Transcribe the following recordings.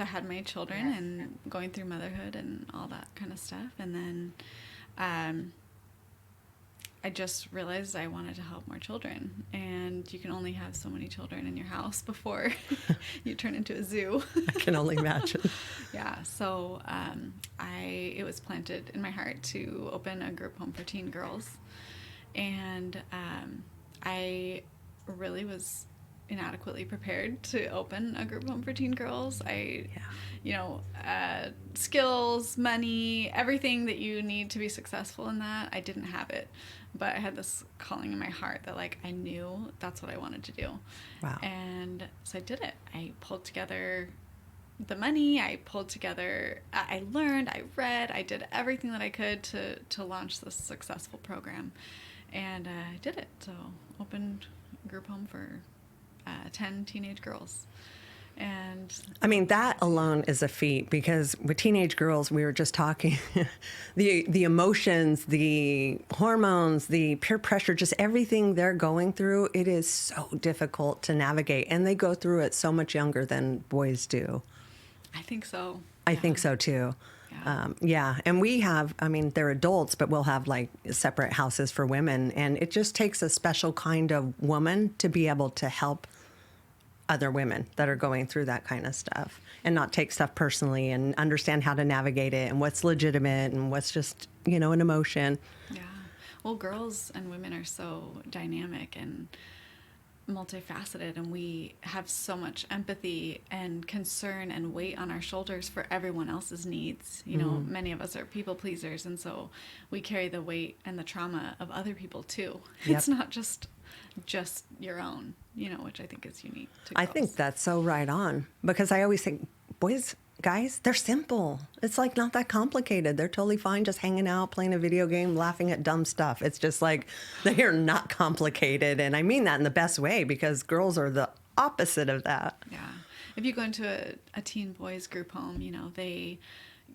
had my children and going through motherhood and all that kind of stuff. And then I just realized I wanted to help more children. And you can only have so many children in your house before you turn into a zoo. I can only imagine. Yeah, so it was planted in my heart to open a group home for teen girls. And I really was inadequately prepared to open a group home for teen girls. Skills, money, everything that you need to be successful in that, I didn't have it. But I had this calling in my heart that, like, I knew that's what I wanted to do. Wow. And so I did it. I pulled together the money. I learned, I read, I did everything that I could to launch this successful program. And I did it. So opened a group home for 10 teenage girls. And I mean, that alone is a feat, because with teenage girls, we were just talking, the emotions, the hormones, the peer pressure, just everything they're going through, it is so difficult to navigate. And they go through it so much younger than boys do. I think so. I think so too. Yeah. And we have, I mean, they're adults, but we'll have like separate houses for women. And it just takes a special kind of woman to be able to help other women that are going through that kind of stuff, and not take stuff personally, and understand how to navigate it and what's legitimate and what's just, an emotion. Yeah. Well, girls and women are so dynamic and multifaceted, and we have so much empathy and concern and weight on our shoulders for everyone else's needs. Many of us are people pleasers, and so we carry the weight and the trauma of other people too. Yep. It's not just your own, which I think is unique to girls. I think that's so right on, because I always think guys, they're simple. It's like not that complicated. They're totally fine just hanging out, playing a video game, laughing at dumb stuff. It's just like, they are not complicated. And I mean that in the best way, because girls are the opposite of that. Yeah. If you go into a teen boys group home, they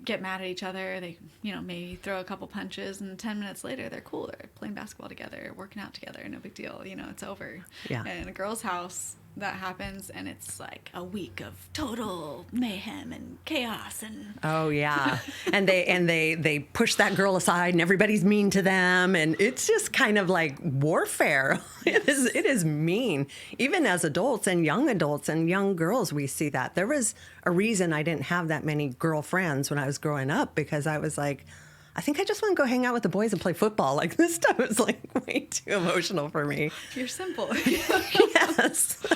get mad at each other. They, maybe throw a couple punches, and 10 minutes later, they're cool. They're playing basketball together, working out together. No big deal. It's over. Yeah. And in a girl's house, that happens, and it's like a week of total mayhem and chaos. And oh yeah, and they push that girl aside, and everybody's mean to them, and it's just kind of like warfare. It is mean. Even as adults and young girls, we see that. There was a reason I didn't have that many girlfriends when I was growing up, because I was like, I think I just want to go hang out with the boys and play football. Like, this stuff is like way too emotional for me. You're simple. Yes.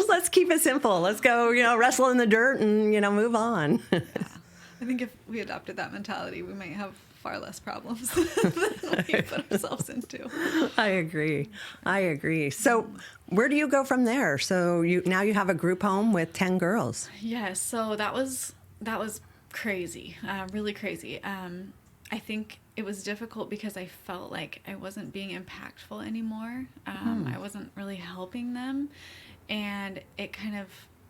Let's keep it simple. Let's go, wrestle in the dirt and, move on. Yeah. I think if we adopted that mentality, we might have far less problems than we put ourselves into. I agree. So where do you go from there? So now you have a group home with 10 girls. Yes. So that was crazy, really crazy. I think it was difficult because I felt like I wasn't being impactful anymore. I wasn't really helping them. And it kind of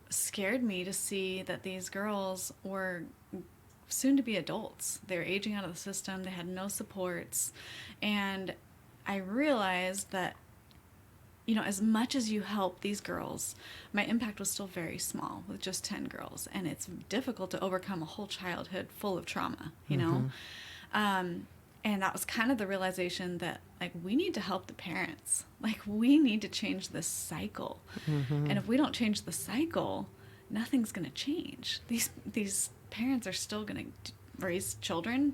scared me to see that these girls were soon to be adults. They were aging out of the system. They had no supports. And I realized that, as much as you help these girls, my impact was still very small with just 10 girls. And it's difficult to overcome a whole childhood full of trauma, And that was kind of the realization that, like, we need to help the parents. Like, we need to change this cycle. Mm-hmm. And if we don't change the cycle, nothing's going to change. These parents are still going to raise children,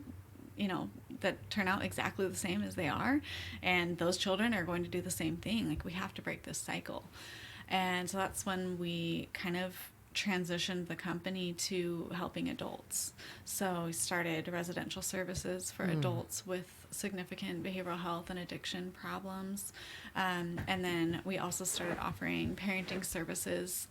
that turn out exactly the same as they are. And those children are going to do the same thing. Like, we have to break this cycle. And so that's when we kind of transitioned the company to helping adults. So we started residential services for adults with significant behavioral health and addiction problems. And then we also started offering parenting services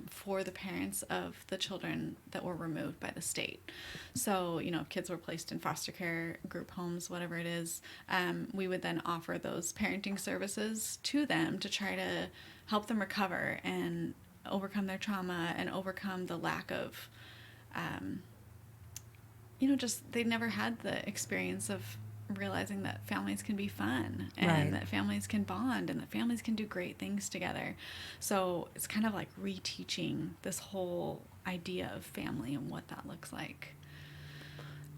for the parents of the children that were removed by the state. So, if kids were placed in foster care, group homes, whatever it is, we would then offer those parenting services to them to try to help them recover and overcome their trauma and overcome the lack of, just they never had the experience of realizing that families can be fun and that families can bond and that families can do great things together. So it's kind of like reteaching this whole idea of family and what that looks like.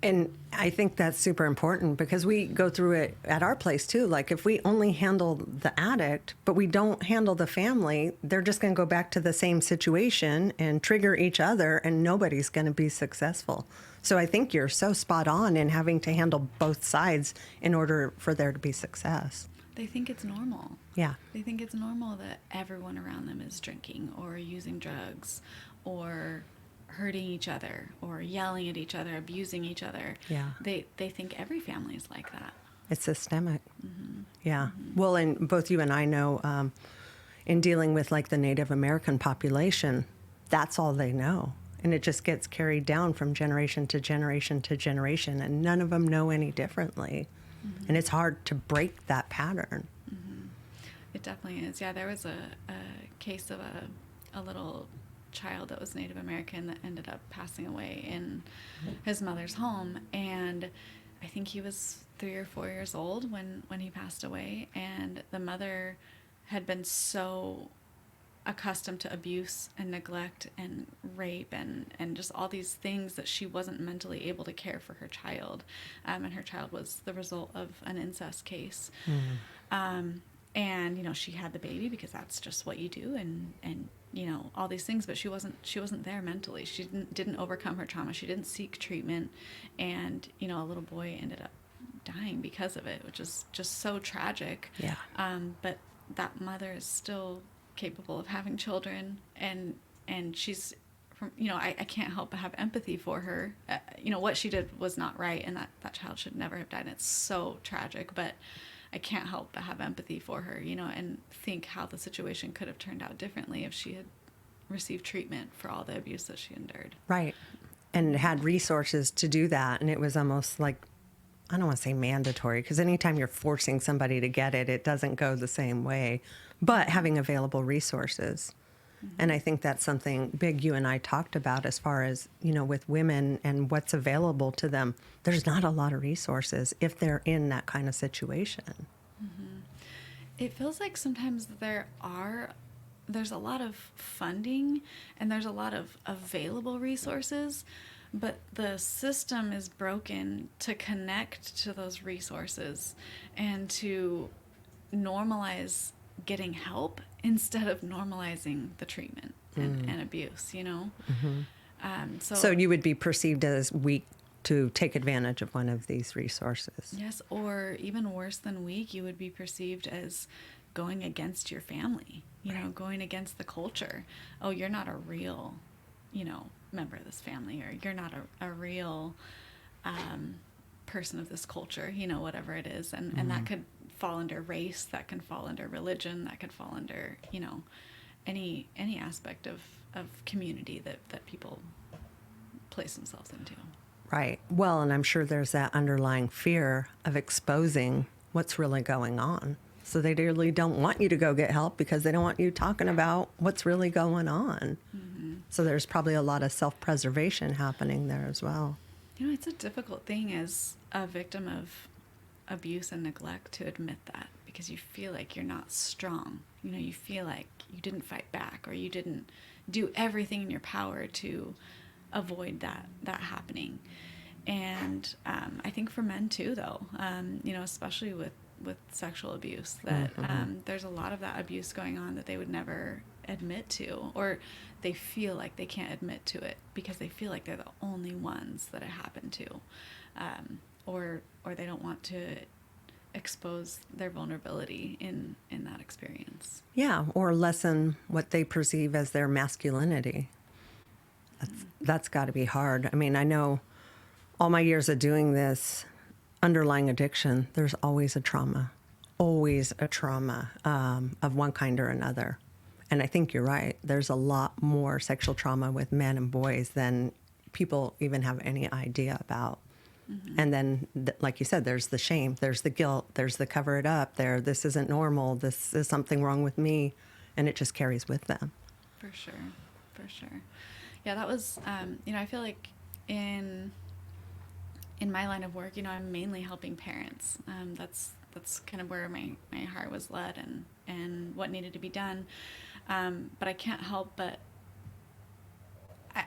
And I think that's super important because we go through it at our place too. Like if we only handle the addict, but we don't handle the family, they're just going to go back to the same situation and trigger each other, and nobody's going to be successful. So I think you're so spot on in having to handle both sides in order for there to be success. They think it's normal. Yeah. They think it's normal that everyone around them is drinking or using drugs or hurting each other or yelling at each other, abusing each other. Yeah. They think every family is like that. It's systemic. Mm-hmm. Yeah. Mm-hmm. Well, and both you and I know in dealing with like the Native American population, that's all they know. And it just gets carried down from generation to generation to generation, and none of them know any differently. Mm-hmm. And it's hard to break that pattern. Mm-hmm. It definitely is. Yeah, there was a case of a little child that was Native American that ended up passing away in his mother's home, and I think he was 3 or 4 years old when he passed away, and the mother had been so accustomed to abuse and neglect and rape and just all these things that she wasn't mentally able to care for her child, and her child was the result of an incest case. Mm-hmm. And you know, she had the baby because that's just what you do, and you know, all these things, but she wasn't there mentally. She didn't overcome her trauma. She didn't seek treatment, and you know, a little boy ended up dying because of it, which is just so tragic. Yeah. But that mother is still capable of having children, and she's from, you know, I can't help but have empathy for her. You know, what she did was not right, and that child should never have died, and it's so tragic, but I can't help but have empathy for her, you know, and think how the situation could have turned out differently if she had received treatment for all the abuse that she endured. Right. And had resources to do that. And it was almost like, I don't want to say mandatory, because anytime you're forcing somebody to get it, it doesn't go the same way. But having available resources. Mm-hmm. And I think that's something big you and I talked about as far as, you know, with women and what's available to them. There's not a lot of resources if they're in that kind of situation. Mm-hmm. It feels like sometimes there's a lot of funding and there's a lot of available resources, but the system is broken to connect to those resources and to normalize getting help instead of normalizing the treatment and abuse, you know? Mm-hmm. So you would be perceived as weak to take advantage of one of these resources. Yes, or even worse than weak, you would be perceived as going against your family, you know, going against the culture. Oh, you're not a real, you know, member of this family, or you're not a real person of this culture, you know, whatever it is. And that could fall under race, that can fall under religion, that could fall under, you know, any aspect of community that people place themselves into. Right. Well, and I'm sure there's that underlying fear of exposing what's really going on. So they really don't want you to go get help because they don't want you talking about what's really going on. Mm-hmm. So there's probably a lot of self-preservation happening there as well. You know, it's a difficult thing as a victim of abuse and neglect to admit that, because you feel like you're not strong. You know, you feel like you didn't fight back, or you didn't do everything in your power to avoid that happening. And I think for men too, though, you know, especially with sexual abuse, that there's a lot of that abuse going on that they would never admit to, or they feel like they can't admit to it because they feel like they're the only ones that it happened to, or they don't want to expose their vulnerability in that experience. Yeah, or lessen what they perceive as their masculinity. That's got to be hard. I mean, I know all my years of doing this, underlying addiction, there's always a trauma of one kind or another. And I think you're right. There's a lot more sexual trauma with men and boys than people even have any idea about. Mm-hmm. And then, like you said, there's the shame, there's the guilt, there's the cover it up, this isn't normal, this is something wrong with me, and it just carries with them. For sure. Yeah, that was, you know, I feel like in my line of work, you know, I'm mainly helping parents. That's kind of where my heart was led and what needed to be done. But I can't help but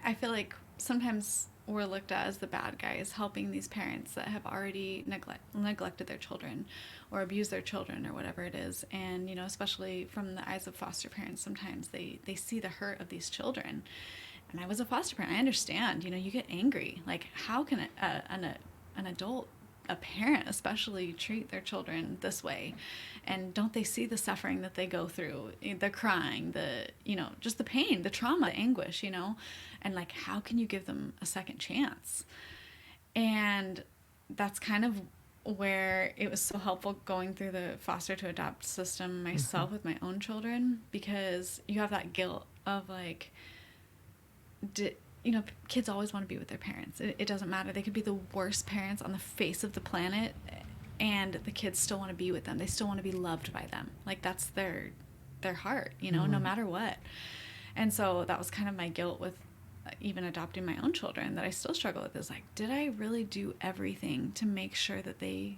I feel like sometimes we're looked at as the bad guys helping these parents that have already neglected their children or abused their children or whatever it is. And, you know, especially from the eyes of foster parents, sometimes they see the hurt of these children. And I was a foster parent. I understand, you know, you get angry. Like, how can an adult, a parent especially, treat their children this way? And don't they see the suffering that they go through, the crying, the, you know, just the pain, the trauma, the anguish, you know? And like, how can you give them a second chance? And that's kind of where it was so helpful going through the foster to adopt system myself with my own children, because you have that guilt of like, you know, kids always want to be with their parents. It doesn't matter. They could be the worst parents on the face of the planet, and the kids still want to be with them. They still want to be loved by them. Like, that's their heart, you know, no matter what. And so that was kind of my guilt with even adopting my own children that I still struggle with, is like, did I really do everything to make sure that they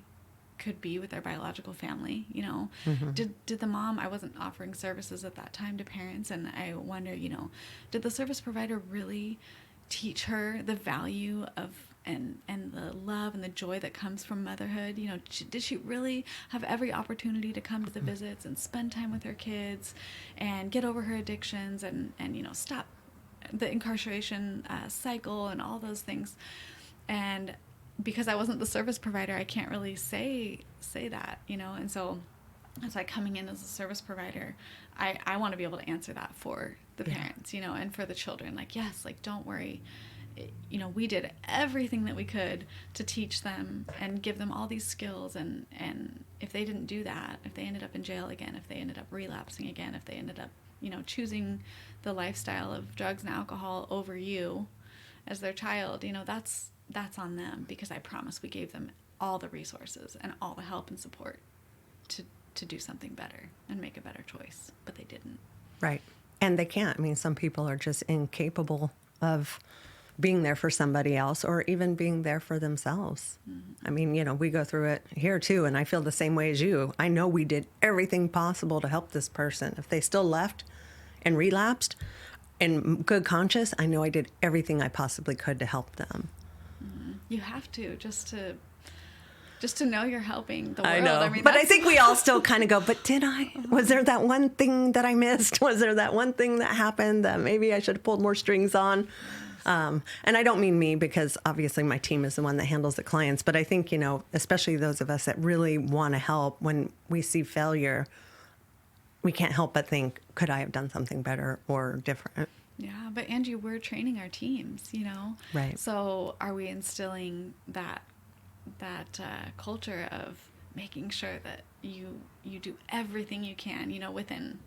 could be with their biological family? You know, did the mom, I wasn't offering services at that time to parents, and I wonder, you know, did the service provider really teach her the value of and the love and the joy that comes from motherhood? You know, did she really have every opportunity to come to the visits and spend time with her kids and get over her addictions and you know, stop the incarceration cycle and all those things? And because I wasn't the service provider, I can't really say that, you know. And so it's like, coming in as a service provider, I want to be able to answer that for the parents, you know, and for the children. Like, yes, like, don't worry. You know, we did everything that we could to teach them and give them all these skills. And if they didn't do that, if they ended up in jail again, if they ended up relapsing again, if they ended up, you know, choosing the lifestyle of drugs and alcohol over you as their child, you know, that's on them, because I promise we gave them all the resources and all the help and support to do something better and make a better choice, but they didn't. Right. And they can't. I mean, some people are just incapable of being there for somebody else, or even being there for themselves. I mean, you know, we go through it here too, and I feel the same way as you. I know we did everything possible to help this person. If they still left and relapsed in good conscience, I know I did everything I possibly could to help them. You have to, just to know you're helping the world. I know, I mean, but I think we all still kind of go, but did I? Was there that one thing that I missed? Was there that one thing that happened that maybe I should have pulled more strings on? And I don't mean me, because obviously my team is the one that handles the clients. But I think, you know, especially those of us that really want to help, when we see failure, we can't help but think, could I have done something better or different? Yeah, but Angie, we're training our teams, you know? Right. So are we instilling that culture of making sure that you do everything you can, you know, within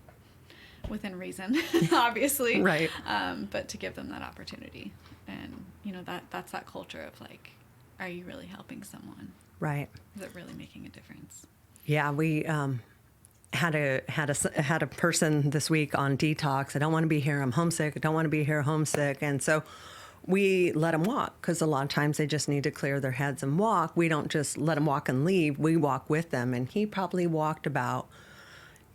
reason, obviously. Right. But to give them that opportunity. And, you know, that's that culture of like, are you really helping someone? Right. Is it really making a difference? Yeah, we had a person this week on detox. I don't want to be here. I'm homesick. I don't want to be here. Homesick. And so we let them walk, because a lot of times they just need to clear their heads and walk. We don't just let them walk and leave. We walk with them. And he probably walked about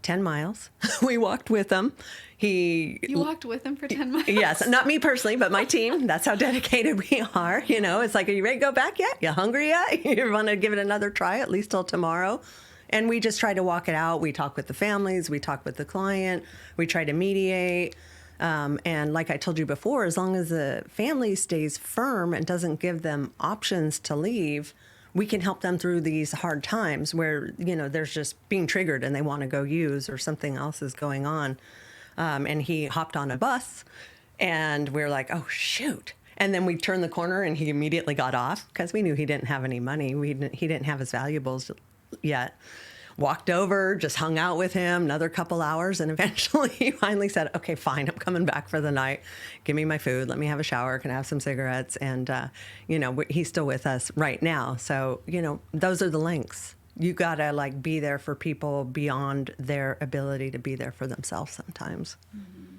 10 miles. We walked with him. You walked with him for 10 miles? Yes. Not me personally, but my team. That's how dedicated we are. You know, it's like, are you ready to go back yet? You hungry yet? You want to give it another try, at least till tomorrow? And we just try to walk it out. We talk with the families. We talk with the client. We try to mediate. And like I told you before, as long as the family stays firm and doesn't give them options to leave, we can help them through these hard times where, you know, there's just being triggered and they want to go use, or something else is going on. And he hopped on a bus, and we're like, oh, shoot. And then we turned the corner and he immediately got off, because we knew he didn't have any money. He didn't have his valuables yet. Walked over, just hung out with him another couple hours, and eventually he finally said, okay, fine, I'm coming back for the night. Give me my food. Let me have a shower. Can I have some cigarettes? And, you know, he's still with us right now. So, you know, those are the links. You got to like be there for people beyond their ability to be there for themselves sometimes. Mm-hmm.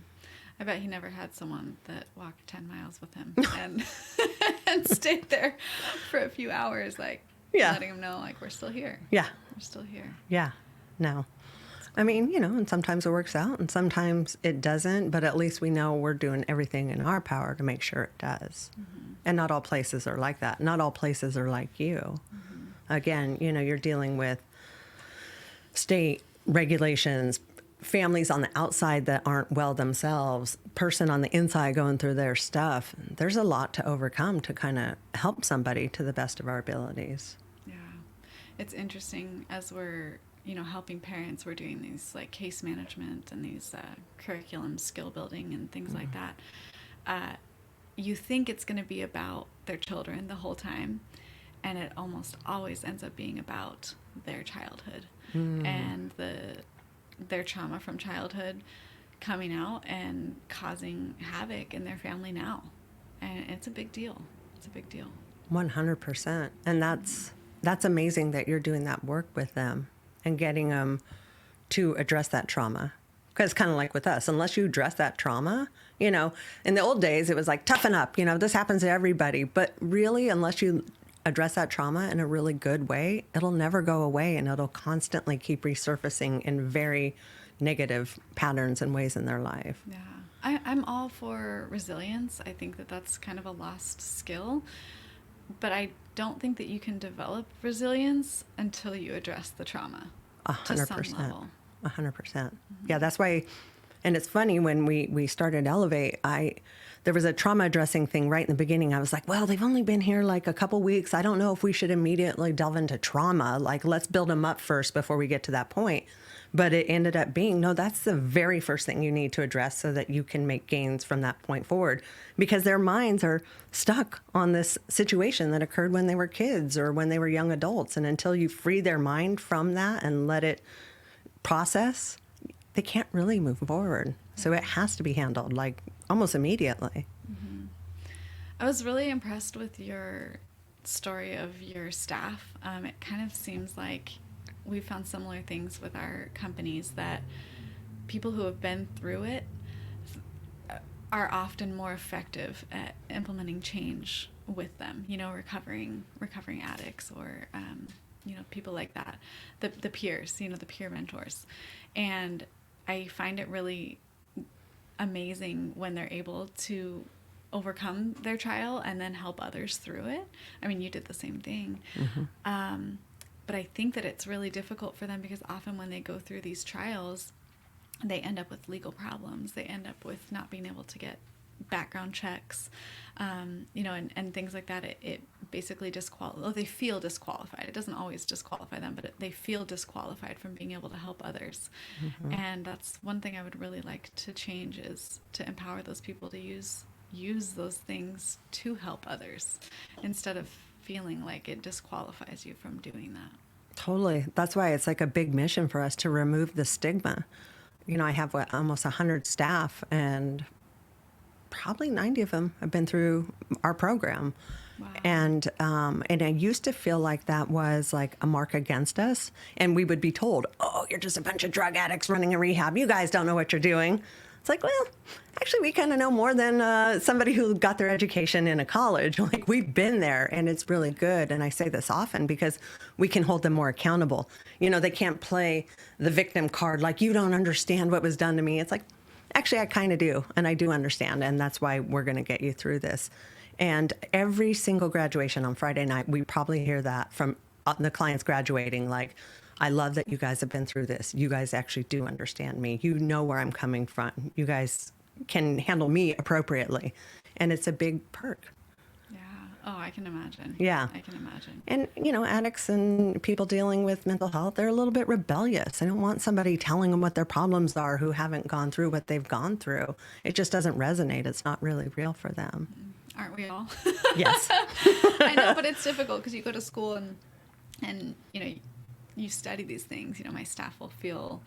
I bet he never had someone that walked 10 miles with him and stayed there for a few hours, like, letting him know, like, we're still here. Yeah. We're still here. Yeah. No. I mean, and sometimes it works out and sometimes it doesn't, but at least we know we're doing everything in our power to make sure it does. And not all places are like that. Not all places are like you. Again, you're dealing with state regulations, families on the outside that aren't well themselves, person on the inside going through their stuff. There's a lot to overcome to kind of help somebody to the best of our abilities. Yeah. It's interesting as we're, helping parents, we're doing these like case management and these curriculum skill building and things like that. You think it's going to be about their children the whole time, and it almost always ends up being about their childhood and their trauma from childhood coming out and causing havoc in their family now. And it's a big deal. It's a big deal. 100%. And that's amazing that you're doing that work with them and getting them to address that trauma. Because it's kind of like with us, unless you address that trauma, in the old days, it was like, toughen up, this happens to everybody. But really, unless you address that trauma in a really good way, it'll never go away, and it'll constantly keep resurfacing in very negative patterns and ways in their life. Yeah. I'm all for resilience. I think that that's kind of a lost skill, but I don't think that you can develop resilience until you address the trauma 100%. to some level. 100%. Yeah, that's why. And it's funny, when we started Elevate, there was a trauma addressing thing right in the beginning. I was like, well, they've only been here like a couple weeks. I don't know if we should immediately delve into trauma. Like, let's build them up first before we get to that point. But it ended up being, no, that's the very first thing you need to address so that you can make gains from that point forward. Because their minds are stuck on this situation that occurred when they were kids or when they were young adults. And until you free their mind from that and let it process, they can't really move forward. So it has to be handled like almost immediately. I was really impressed with your story of your staff. It kind of seems like we found similar things with our companies, that people who have been through it are often more effective at implementing change with them, recovering addicts or, people like that, the peers, the peer mentors. And I find it really amazing when they're able to overcome their trial and then help others through it. I mean, you did the same thing. But I think that it's really difficult for them because often when they go through these trials, they end up with legal problems. They end up with not being able to get background checks, and things like that. It basically they feel disqualified. It doesn't always disqualify them, but they feel disqualified from being able to help others. And that's one thing I would really like to change, is to empower those people to use those things to help others instead of feeling like it disqualifies you from doing that. Totally. That's why it's like a big mission for us to remove the stigma. I have almost 100 staff, and probably 90 of them have been through our program. Wow. And I used to feel like that was like a mark against us. And we would be told, oh, you're just a bunch of drug addicts running a rehab. You guys don't know what you're doing. It's like, well, actually, we kind of know more than somebody who got their education in a college. Like, we've been there, and it's really good. And I say this often because we can hold them more accountable. They can't play the victim card like, you don't understand what was done to me. It's like, actually, I kind of do, and I do understand, and that's why we're going to get you through this. And every single graduation on Friday night, we probably hear that from the clients graduating, like, I love that you guys have been through this. You guys actually do understand me. You know where I'm coming from. You guys can handle me appropriately. And it's a big perk. Yeah. Oh, I can imagine. Yeah. I can imagine. And, addicts and people dealing with mental health, they're a little bit rebellious. They don't want somebody telling them what their problems are who haven't gone through what they've gone through. It just doesn't resonate. It's not really real for them. Aren't we all? Yes. I know, but it's difficult because you go to school and you study these things. My staff will feel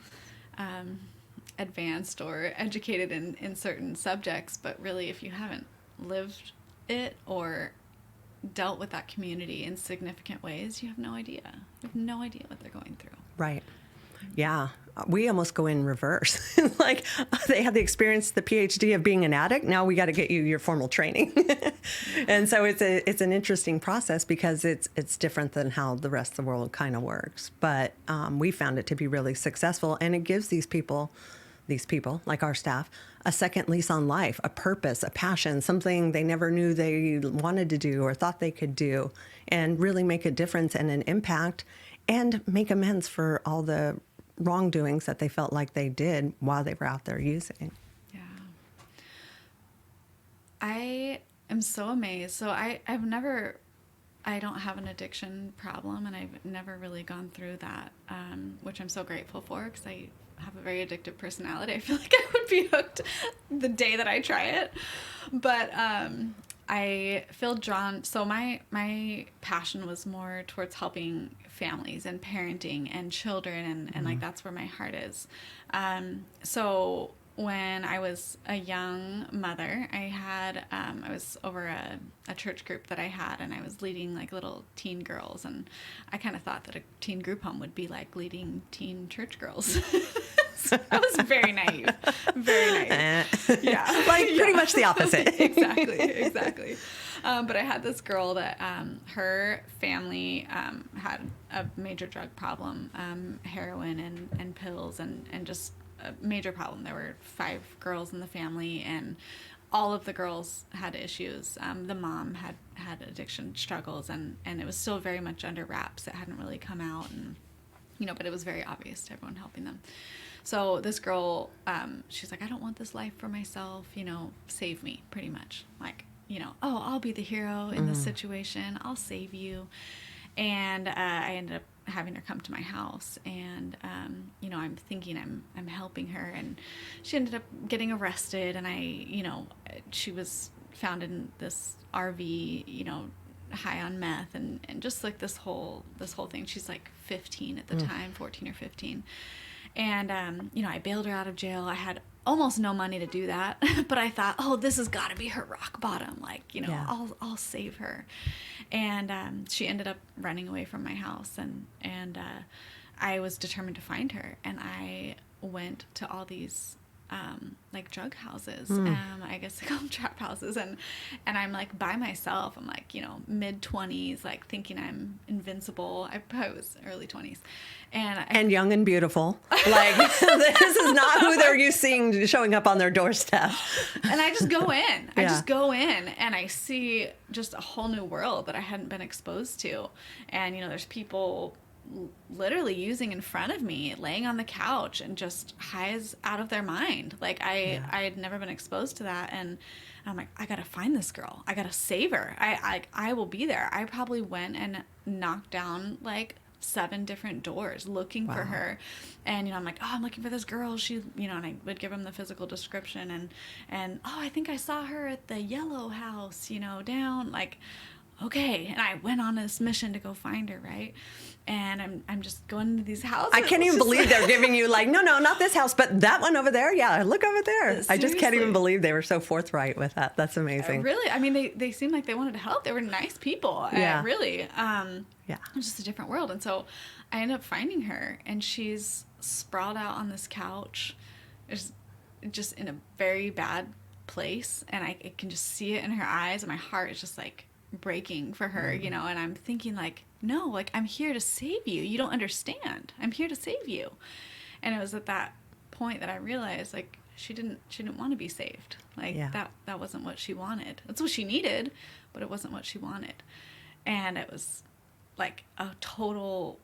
advanced or educated in certain subjects, but really if you haven't lived it or dealt with that community in significant ways, you have no idea. You have no idea what they're going through. Right. Yeah. we almost go in reverse. Like they had the experience, the PhD of being an addict. Now we got to get you your formal training. And so it's an interesting process because it's different than how the rest of the world kind of works. But we found it to be really successful, and it gives these people like our staff, a second lease on life, a purpose, a passion, something they never knew they wanted to do or thought they could do, and really make a difference and an impact, and make amends for all the wrongdoings that they felt like they did while they were out there using. Yeah. I am so amazed. So I don't have an addiction problem, and I've never really gone through that, which I'm so grateful for, because I have a very addictive personality. I feel like I would be hooked the day that I try it. But I feel drawn. So my passion was more towards helping families and parenting and children, and like that's where my heart is. So when I was a young mother, I was over a church group that I had, and I was leading like little teen girls, and I kind of thought that a teen group home would be like leading teen church girls. So I was very naive. Yeah. Like pretty much the opposite. Exactly. But I had this girl that her family had a major drug problem, heroin and pills, and just a major problem. There were 5 girls in the family, and all of the girls had issues. The mom had addiction struggles, and it was still very much under wraps. It hadn't really come out, and but it was very obvious to everyone helping them. So this girl, she's like, I don't want this life for myself, save me, pretty much. Like, oh, I'll be the hero in this situation. I'll save you. And I ended up having her come to my house, and I'm thinking I'm helping her, and she ended up getting arrested, and she was found in this RV, high on meth, and just like this whole thing. She's like 15 at the time, 14 or 15. And, I bailed her out of jail. I had almost no money to do that, but I thought, oh, this has got to be her rock bottom. Like, I'll save her. And she ended up running away from my house, and I was determined to find her. And I went to all these like drug houses. I guess they call them trap houses. And I'm like by myself. I'm like, mid-20s, like thinking I'm invincible. I probably was early 20s. And young and beautiful. Like, this is not who they're used seeing showing up on their doorstep. And I just go in. I just go in, and I see just a whole new world that I hadn't been exposed to. And, there's people literally using in front of me, laying on the couch and just high as out of their mind. Like I had never been exposed to that, and I'm like, I gotta find this girl. I gotta save her. I will be there. I probably went and knocked down like 7 different doors looking for her, and I'm like, oh, I'm looking for this girl. She, and I would give them the physical description, and oh, I think I saw her at the yellow house, down like. Okay, and I went on this mission to go find her, right? And I'm just going into these houses. I can't even believe they're giving you like, no, not this house, but that one over there. Yeah, look over there. Seriously. I just can't even believe they were so forthright with that. That's amazing. Really, I mean, they seemed like they wanted to help. They were nice people. Yeah. Really. It was just a different world. And so I ended up finding her, and she's sprawled out on this couch, just in a very bad place, and I can just see it in her eyes, and my heart is just like breaking for her, and I'm thinking like, no, like I'm here to save you. You don't understand. I'm here to save you. And it was at that point that I realized like she didn't want to be saved. Like that wasn't what she wanted. That's what she needed, but it wasn't what she wanted. And it was like a total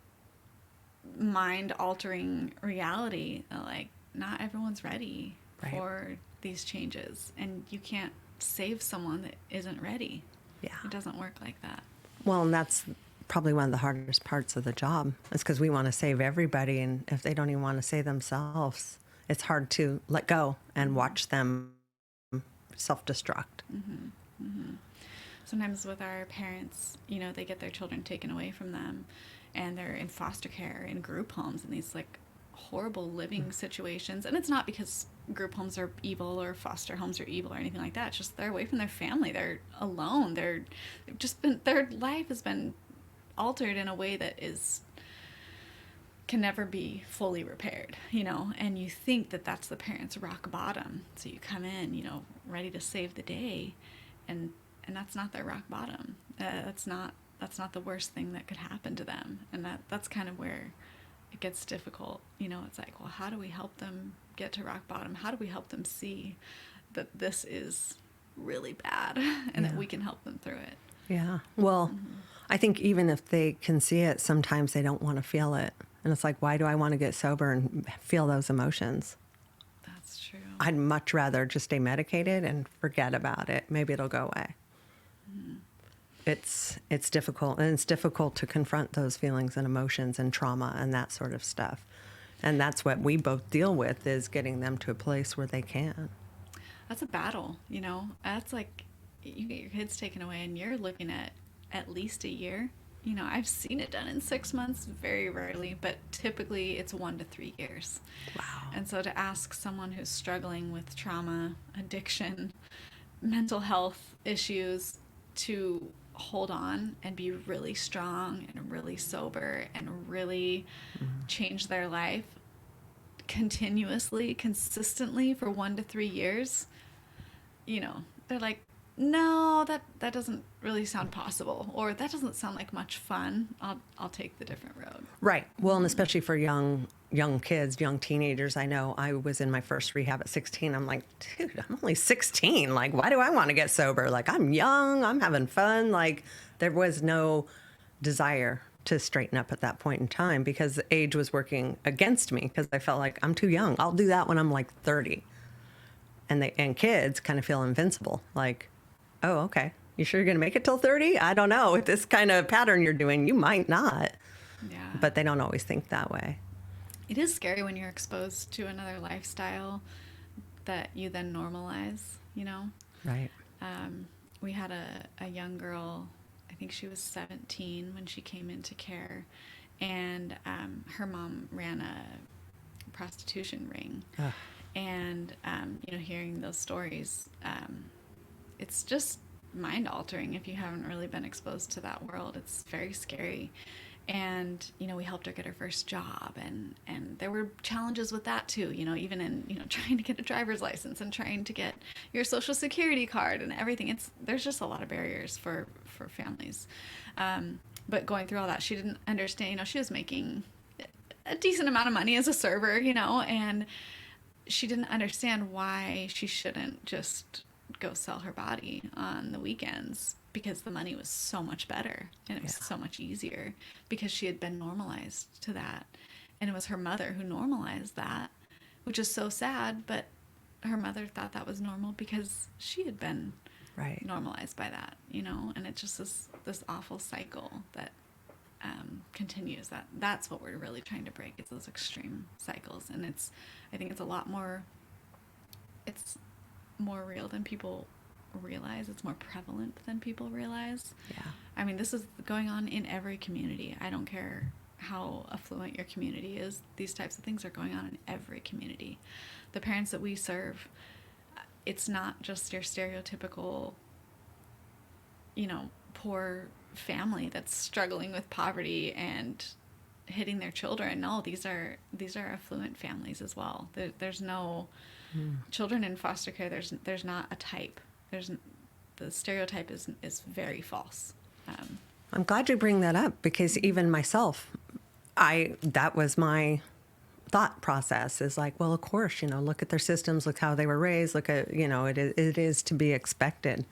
mind altering reality. Like not everyone's ready for these changes, and you can't save someone that isn't ready. Yeah. It doesn't work like that. Well, and that's probably one of the hardest parts of the job, is because we want to save everybody, and if they don't even want to save themselves, it's hard to let go and watch them self-destruct. Sometimes with our parents, they get their children taken away from them, and they're in foster care, in group homes, in these like horrible living situations. And it's not because group homes are evil or foster homes are evil or anything like that. It's just they're away from their family. They're alone. Their life has been altered in a way that is can never be fully repaired, you know, and you think that that's the parent's rock bottom. So you come in, you know, ready to save the day, and that's not their rock bottom. That's not the worst thing that could happen to them. And that's kind of where it gets difficult. You know, it's like, well, how do we help them get to rock bottom? How do we help them see that this is really bad and that we can help them through it? Yeah. Well, I think even if they can see it, sometimes they don't want to feel it. And it's like, why do I want to get sober and feel those emotions? That's true. I'd much rather just stay medicated and forget about it. Maybe it'll go away. It's difficult, and it's difficult to confront those feelings and emotions and trauma and that sort of stuff. And that's what we both deal with, is getting them to a place where they can. That's a battle, you know. That's like, you get your kids taken away and you're looking at least a year. You know, I've seen it done in 6 months, very rarely, but typically it's 1 to 3 years. Wow. And so to ask someone who's struggling with trauma, addiction, mental health issues to hold on and be really strong and really sober and really change their life continuously, consistently for 1 to 3 years, you know, they're like, no, that doesn't really sound possible, or that doesn't sound like much fun. I'll take the different road. Right. Well, and especially for young kids, young teenagers. I know I was in my first rehab at 16. I'm like, dude, I'm only 16. Like, why do I want to get sober? Like, I'm young, I'm having fun. Like, there was no desire to straighten up at that point in time because age was working against me, because I felt like I'm too young. I'll do that when I'm like 30. And kids kind of feel invincible. Like, oh, okay, you sure you're going to make it till 30? I don't know. With this kind of pattern you're doing, you might not. Yeah. But they don't always think that way. It is scary when you're exposed to another lifestyle that you then normalize, you know? Right. We had a young girl, I think she was 17 when she came into care, and her mom ran a prostitution ring. Ugh. And, you know, hearing those stories, it's just mind-altering if you haven't really been exposed to that world. It's very scary. And, you know, we helped her get her first job, and there were challenges with that too, you know, even in, you know, trying to get a driver's license and trying to get your social security card and everything. There's just a lot of barriers for families. But going through all that, she didn't understand, you know, she was making a decent amount of money as a server, you know, and she didn't understand why she shouldn't just go sell her body on the weekends, because the money was so much better and it was so much easier because she had been normalized to that. And it was her mother who normalized that, which is so sad, but her mother thought that was normal because she had been normalized by that, you know. And it's just this awful cycle that continues. That's what we're really trying to break, is those extreme cycles. And I think it's a lot more, it's more real than people realize. It's more prevalent than people realize. Yeah. I mean, this is going on in every community. I don't care how affluent your community is. These types of things are going on in every community. The parents that we serve, it's not just your stereotypical, you know, poor family that's struggling with poverty and hitting their children. No, these are affluent families as well. There's no children in foster care. There's not a type. The stereotype is very false. I'm glad you bring that up, because even myself, that was my thought process, is like, well, of course, you know, look at their systems, look how they were raised, look at, you know, it is to be expected.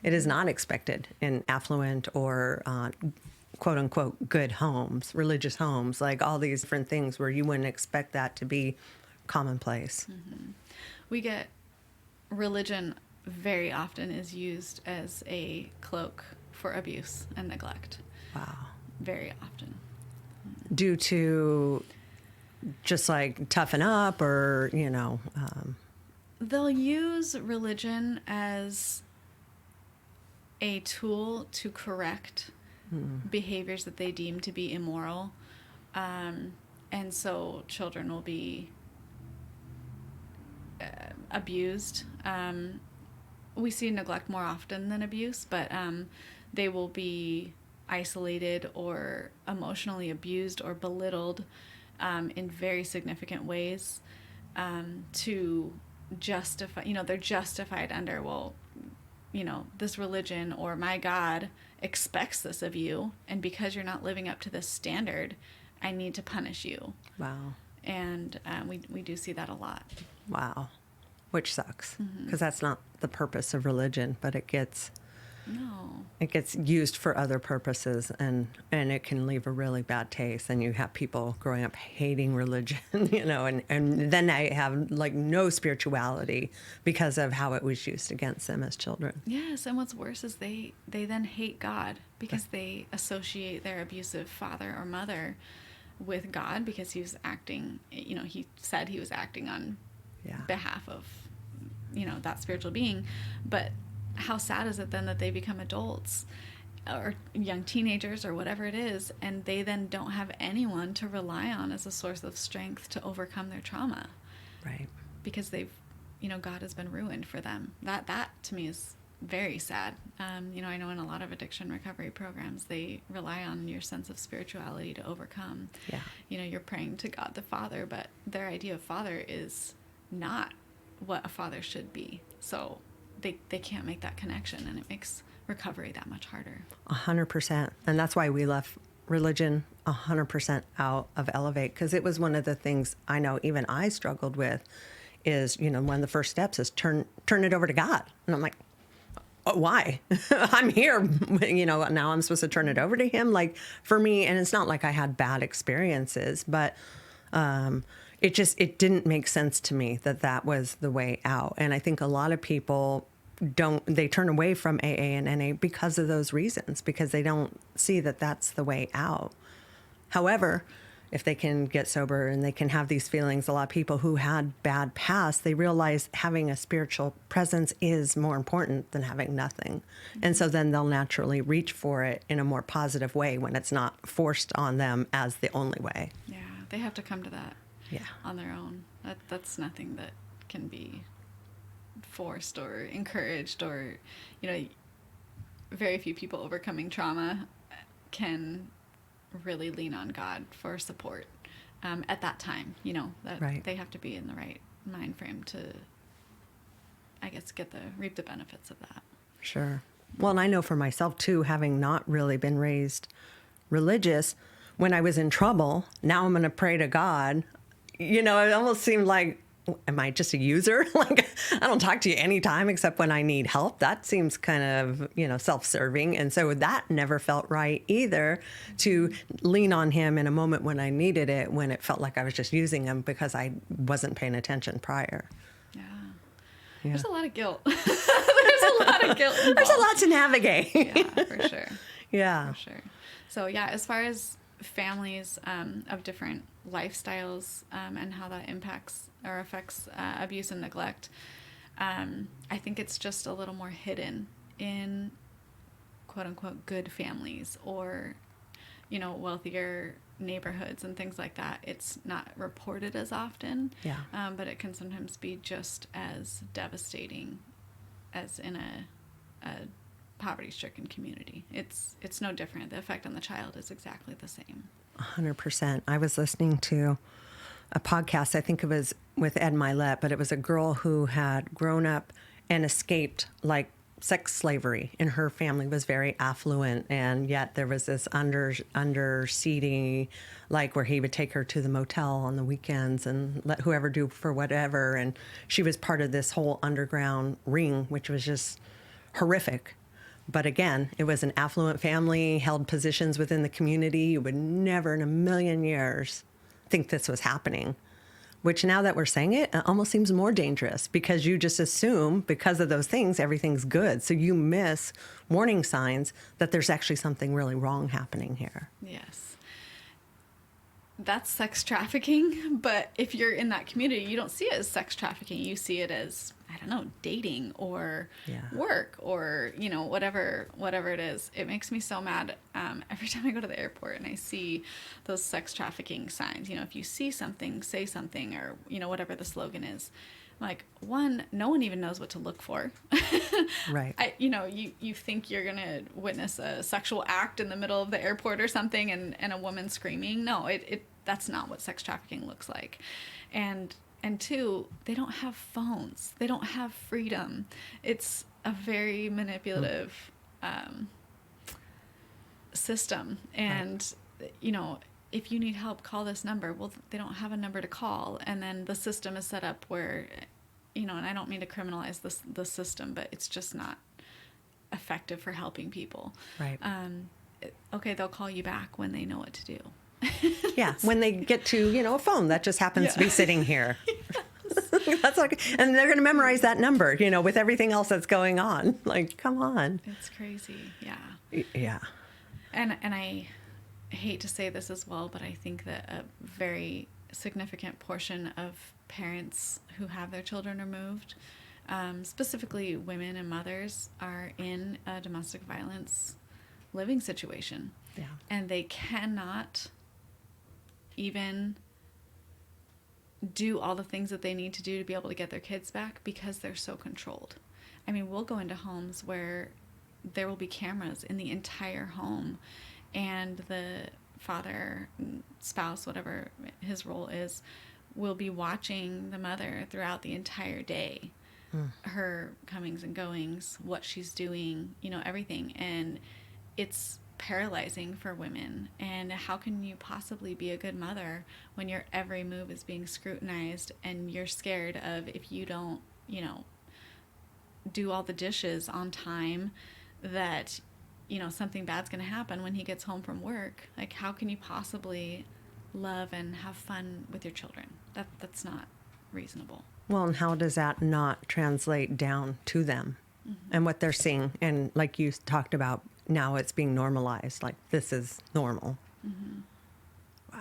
It is not expected in affluent or quote unquote good homes, religious homes, like all these different things where you wouldn't expect that to be commonplace. Mm-hmm. We get religion very often is used as a cloak for abuse and neglect. Wow. Very often. Due to just like toughen up, or, you know. They'll use religion as a tool to correct behaviors that they deem to be immoral. And so children will be abused. We see neglect more often than abuse, but they will be isolated or emotionally abused or belittled in very significant ways to justify, they're justified under, well, this religion or my God expects this of you, and because you're not living up to this standard, I need to punish you. Wow. And we do see that a lot. Wow. Which sucks, because that's not the purpose of religion, but it gets used for other purposes, and it can leave a really bad taste. And you have people growing up hating religion, and then they have like no spirituality because of how it was used against them as children. Yes, and what's worse is they then hate God because they associate their abusive father or mother with God because he was acting, he said he was acting on behalf of, that spiritual being. But how sad is it then that they become adults or young teenagers or whatever it is, and they then don't have anyone to rely on as a source of strength to overcome their trauma. Right. Because they've, God has been ruined for them. That to me is very sad. I know in a lot of addiction recovery programs, they rely on your sense of spirituality to overcome. Yeah. You're praying to God the Father, but their idea of Father is not what a father should be. So they can't make that connection, and it makes recovery that much harder. 100%. And that's why we left religion 100% out of Elevate, because it was one of the things I know even I struggled with is, one of the first steps is turn it over to God. And I'm like, why? I'm here, now I'm supposed to turn it over to him. Like for me, and it's not like I had bad experiences, but it didn't make sense to me that was the way out. And I think a lot of people they turn away from AA and NA because of those reasons, because they don't see that that's the way out. However, if they can get sober and they can have these feelings, a lot of people who had bad pasts, they realize having a spiritual presence is more important than having nothing. Mm-hmm. And so then they'll naturally reach for it in a more positive way when it's not forced on them as the only way. Yeah, they have to come to that on their own. That's nothing that can be forced or encouraged, or, very few people overcoming trauma can really lean on God for support at that time, that right. They have to be in the right mind frame to, I guess, reap the benefits of that. Sure. Well, and I know for myself too, having not really been raised religious, when I was in trouble, now I'm going to pray to God. It almost seemed like, am I just a user? Like, I don't talk to you anytime except when I need help. That seems kind of, self-serving. And so that never felt right either, to lean on him in a moment when I needed it, when it felt like I was just using him because I wasn't paying attention prior. Yeah. There's a lot of guilt. There's a lot of guilt involved. There's a lot to navigate. Yeah, for sure. Yeah. For sure. So, as far as families of different lifestyles and how that impacts or affects abuse and neglect, I think it's just a little more hidden in quote unquote good families or, wealthier neighborhoods and things like that. It's not reported as often, but it can sometimes be just as devastating as in a poverty-stricken community. It's no different. The effect on the child is exactly the same. 100%. I was listening to a podcast, I think it was with Ed Milet, but it was a girl who had grown up and escaped like sex slavery, and her family was very affluent, and yet there was this underseating, like where he would take her to the motel on the weekends and let whoever do for whatever, and she was part of this whole underground ring, which was just horrific. But again, it was an affluent family, held positions within the community. You would never in a million years think this was happening, which now that we're saying it, it almost seems more dangerous, because you just assume because of those things, everything's good. So you miss warning signs that there's actually something really wrong happening here. Yes. That's sex trafficking, but if you're in that community, you don't see it as sex trafficking. You see it as, I don't know, dating or work or, whatever it is. It makes me so mad every time I go to the airport and I see those sex trafficking signs. If you see something, say something, or, whatever the slogan is. Like, one, no one even knows what to look for. Right. You think you're going to witness a sexual act in the middle of the airport or something and a woman screaming. No, that's not what sex trafficking looks like. And two, they don't have phones. They don't have freedom. It's a very manipulative system. And, you know, if you need help, call this number. Well, they don't have a number to call. And then the system is set up where, you know, and I don't mean to criminalize the system, but it's just not effective for helping people. Right. Okay, they'll call you back when they know what to do. Yeah, when they get to, you know, a phone that just happens to be sitting here. That's like, and they're going to memorize that number, you know, with everything else that's going on. Like, come on. It's crazy. Yeah. Yeah. And I hate to say this as well, but I think that a very significant portion of parents who have their children removed, specifically women and mothers, are in a domestic violence living situation. Yeah. And they cannot even do all the things that they need to do to be able to get their kids back because they're so controlled. I mean, we'll go into homes where there will be cameras in the entire home, and the father, spouse, whatever his role is, will be watching the mother throughout the entire day. Her comings and goings, what she's doing, you know, everything. And it's paralyzing for women. And how can you possibly be a good mother when your every move is being scrutinized and you're scared of, if you don't, you know, do all the dishes on time, that, you know, something bad's going to happen when he gets home from work? Like, how can you possibly love and have fun with your children? That's not reasonable. Well, and how does that not translate down to them and what they're seeing? And like you talked about, now it's being normalized. Like, this is normal. Wow.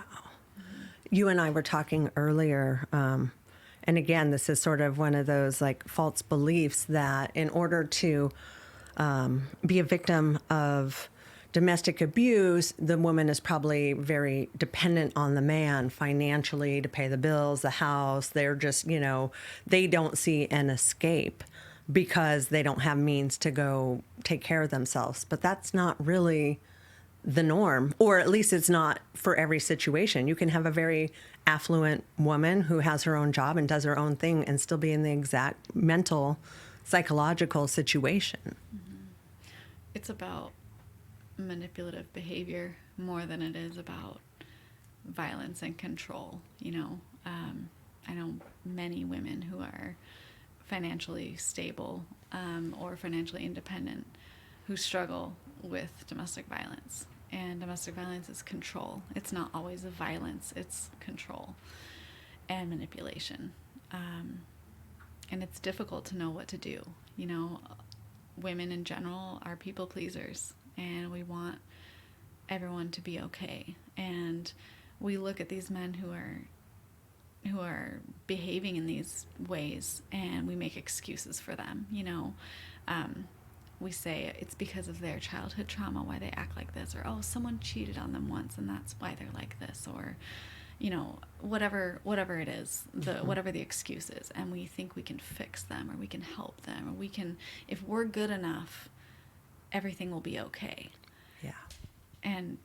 You and I were talking earlier, and again, this is sort of one of those like false beliefs that in order to be a victim of domestic abuse, the woman is probably very dependent on the man financially to pay the bills, the house. They're just, you know, they don't see an escape because they don't have means to go take care of themselves. But that's not really the norm, or at least it's not for every situation. You can have a very affluent woman who has her own job and does her own thing and still be in the exact mental, psychological situation. It's about manipulative behavior more than it is about violence and control. You know, I know many women who are financially stable or financially independent who struggle with domestic violence. And domestic violence is control. It's not always a violence, it's control and manipulation. And it's difficult to know what to do. You know, women in general are people pleasers, and we want everyone to be okay. And we look at these men who are behaving in these ways, and we make excuses for them. You know, we say it's because of their childhood trauma why they act like this, or, oh, someone cheated on them once and that's why they're like this, or, you know, whatever it is, whatever the excuse is, and we think we can fix them, or we can help them, or we can, if we're good enough, everything will be okay. Yeah. And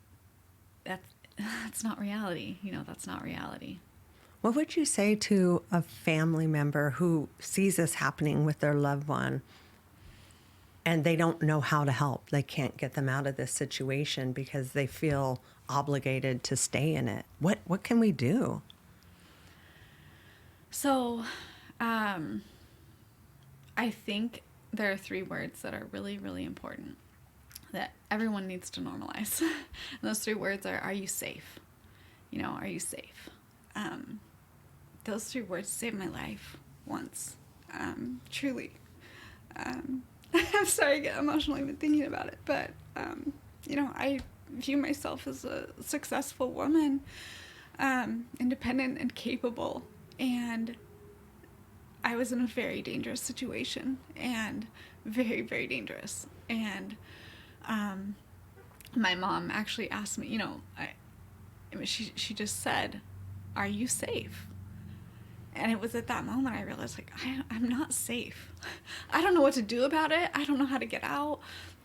that's not reality. You know, that's not reality. What would you say to a family member who sees this happening with their loved one and they don't know how to help? They can't get them out of this situation because they feel obligated to stay in it. What can we do? So, I think there are 3 words that are really, really important that everyone needs to normalize. And those 3 words are you safe? You know, are you safe? Those 3 words saved my life once. Truly. I'm sorry I get emotional even thinking about it, but, you know, I view myself as a successful woman, independent and capable, and I was in a very dangerous situation, and very, very dangerous. And my mom actually asked me, you know, she just said, are you safe? And it was at that moment I realized, like, I'm not safe. I don't know what to do about it. I don't know how to get out.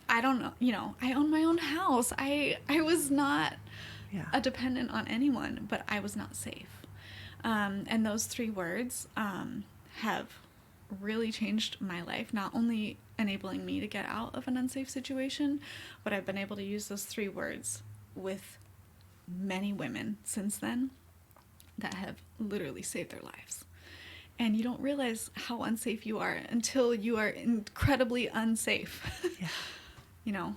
I don't know, you know, I own my own house. I was not a dependent on anyone, but I was not safe. And those 3 words have really changed my life, not only enabling me to get out of an unsafe situation, but I've been able to use those 3 words with many women since then that have literally saved their lives. And you don't realize how unsafe you are until you are incredibly unsafe. Yeah. You know,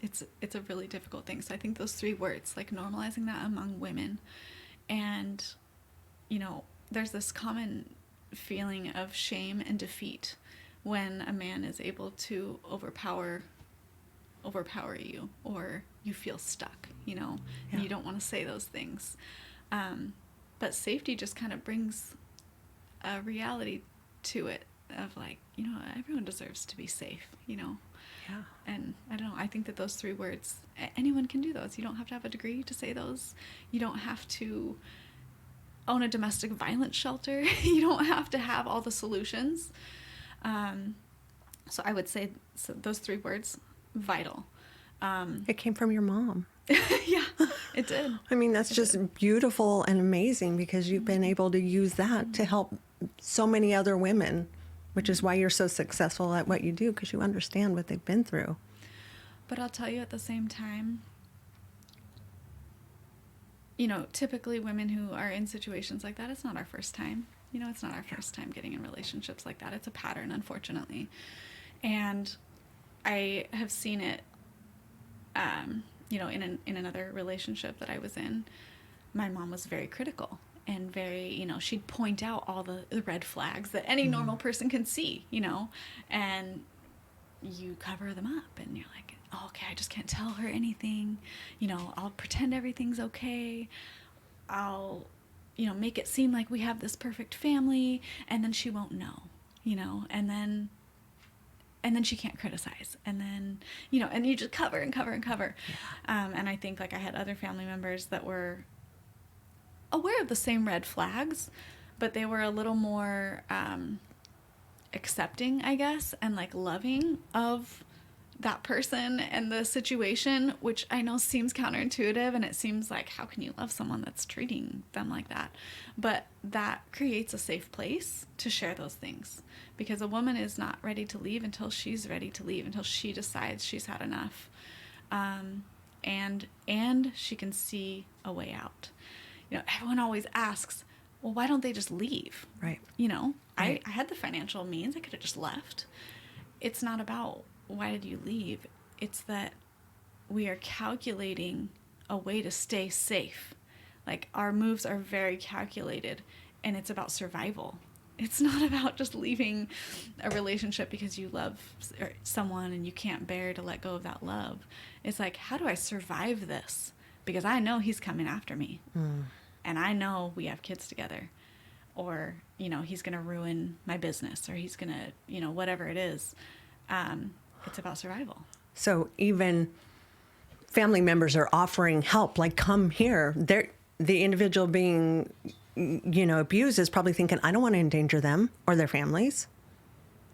it's a really difficult thing. So I think those 3 words, like normalizing that among women, and, you know, there's this common feeling of shame and defeat when a man is able to overpower you, or you feel stuck, you know, and you don't want to say those things. But safety just kind of brings a reality to it of like, you know, everyone deserves to be safe, you know. Yeah. And I don't know, I think that those 3 words, anyone can do those. You don't have to have a degree to say those. You don't have to own a domestic violence shelter. You don't have to have all the solutions. So I would say those 3 words, vital. It came from your mom. Yeah, it did. I mean, that's just beautiful and amazing, because you've been able to use that to help so many other women, which is why you're so successful at what you do, because you understand what they've been through. But I'll tell you at the same time, you know, typically women who are in situations like that, it's not our first time. You know, it's not our first time getting in relationships like that. It's a pattern, unfortunately. And I have seen it, you know, in another relationship that I was in. My mom was very critical and very, you know, she'd point out all the red flags that any normal person can see, you know, and you cover them up and you're like, oh, okay, I just can't tell her anything. You know, I'll pretend everything's okay. I'll, you know, make it seem like we have this perfect family, and then she won't know, you know, and then she can't criticize, and then, you know, and you just cover and cover and cover. Yeah. And I think, like, I had other family members that were aware of the same red flags, but they were a little more accepting, I guess, and like loving of that person and the situation, which I know seems counterintuitive, and it seems like, how can you love someone that's treating them like that? But that creates a safe place to share those things, because a woman is not ready to leave until she's ready to leave, until she decides she's had enough, and she can see a way out. You know, everyone always asks, well, why don't they just leave? Right. You know, right. I had the financial means. I could have just left. It's not about why did you leave. It's that we are calculating a way to stay safe. Like, our moves are very calculated, and it's about survival. It's not about just leaving a relationship because you love someone and you can't bear to let go of that love. It's like, how do I survive this? Because I know he's coming after me. And I know we have kids together, or, you know, he's going to ruin my business, or he's going to, you know, whatever it is. It's about survival. So even family members are offering help, like, come here. The individual being, you know, abused is probably thinking, I don't want to endanger them or their families.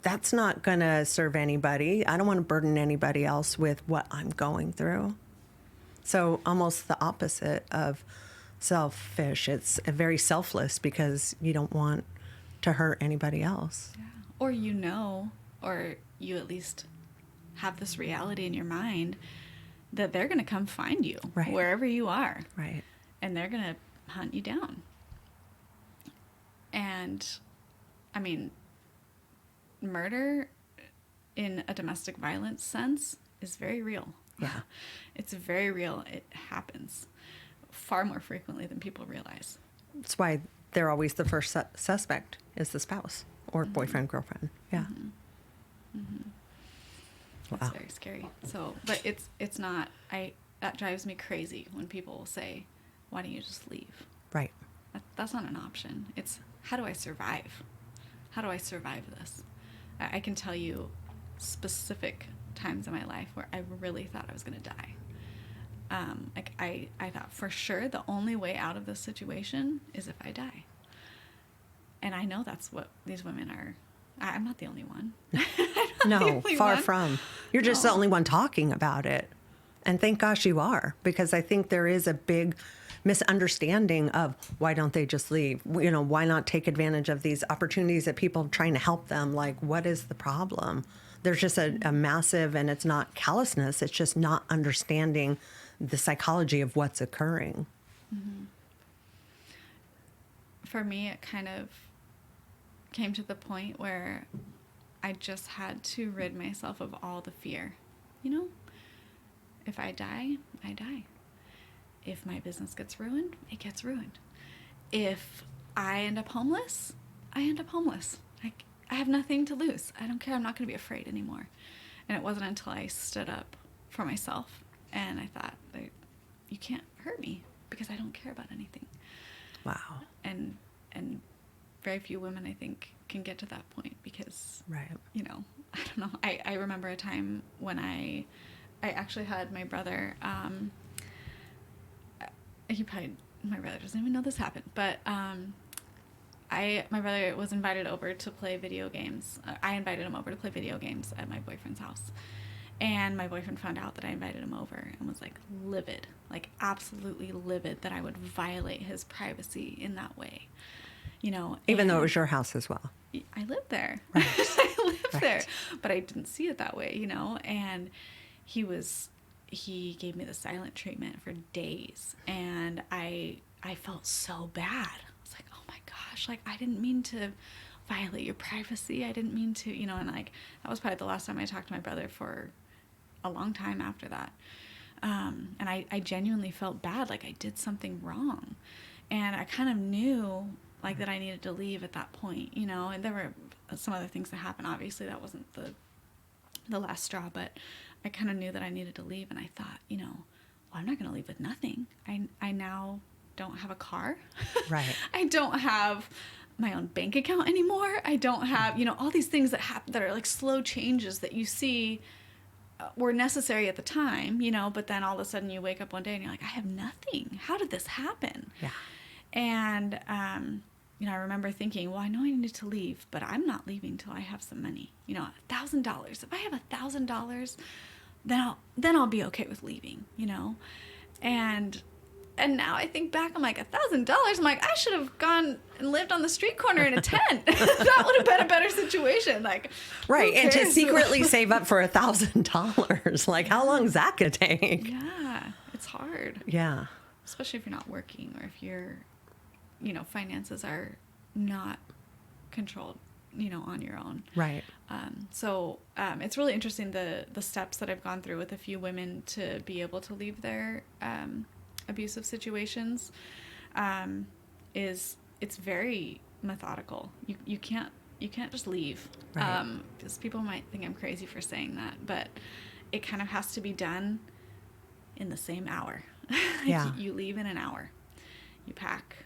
That's not going to serve anybody. I don't want to burden anybody else with what I'm going through. So almost the opposite of selfish. It's very selfless, because you don't want to hurt anybody else. Yeah. Or, you know, or you at least have this reality in your mind that they're going to come find you wherever you are. Right. And they're going to hunt you down. And, I mean, murder in a domestic violence sense is very real. Yeah. It's very real. It happens far more frequently than people realize. That's why they're always the first suspect is the spouse or boyfriend, girlfriend. Yeah. That's very scary. So, but it's not, that drives me crazy when people will say, why don't you just leave? Right. That's not an option. It's, how do I survive? How do I survive this? I can tell you specific times in my life where I really thought I was going to die. Like, I thought for sure the only way out of this situation is if I die. And I know that's what these women are. I'm not the only one. No, far from. You're just the only one talking about it. And thank gosh you are, because I think there is a big misunderstanding of why don't they just leave? You know, why not take advantage of these opportunities that people are trying to help them? Like, what is the problem? There's just a massive, and it's not callousness, it's just not understanding the psychology of what's occurring. Mm-hmm. For me, it kind of came to the point where I just had to rid myself of all the fear. You know, if I die, I die. If my business gets ruined, it gets ruined. If I end up homeless, I end up homeless. I have nothing to lose. I don't care. I'm not going to be afraid anymore. And it wasn't until I stood up for myself and I thought, you can't hurt me because I don't care about anything. Wow. And very few women, I think, can get to that point because, right. You know, I don't know. I remember a time when I actually had my brother, my brother doesn't even know this happened, but my brother was invited over to play video games. I invited him over to play video games at my boyfriend's house. And my boyfriend found out that I invited him over and was like livid, like absolutely livid that I would violate his privacy in that way. You know, even though it was your house as well. I lived there. Right. I lived right. there, but I didn't see it that way, you know, and he gave me the silent treatment for days, and I felt so bad. I was like, oh my gosh, like I didn't mean to violate your privacy. I didn't mean to, you know, and like that was probably the last time I talked to my brother for a long time after that. And I genuinely felt bad, like I did something wrong. And I kind of knew like that I needed to leave at that point, you know, and there were some other things that happened. Obviously that wasn't the last straw, but I kind of knew that I needed to leave. And I thought, you know, well, I'm not going to leave with nothing. I now don't have a car. Right. I don't have my own bank account anymore. I don't have, you know, all these things that happen that are like slow changes that you see were necessary at the time, you know, but then all of a sudden you wake up one day and you're like, I have nothing. How did this happen? Yeah. And, you know, I remember thinking, well, I know I need to leave, but I'm not leaving till I have some money, you know, $1,000. If I have $1,000, then I'll be okay with leaving, you know? And now I think back, I'm like, $1,000? I'm like, I should have gone and lived on the street corner in a tent. That would have been a better situation. Like, right. And to secretly save up for $1,000, like how long is that going to take? Yeah, it's hard. Yeah. Especially if you're not working or if your, you know, finances are not controlled, you know, on your own. Right. So it's really interesting the steps that I've gone through with a few women to be able to leave their abusive situations. It's very methodical. You can't just leave. Right. Because people might think I'm crazy for saying that, but it kind of has to be done in the same hour. Yeah. You leave in an hour. You pack.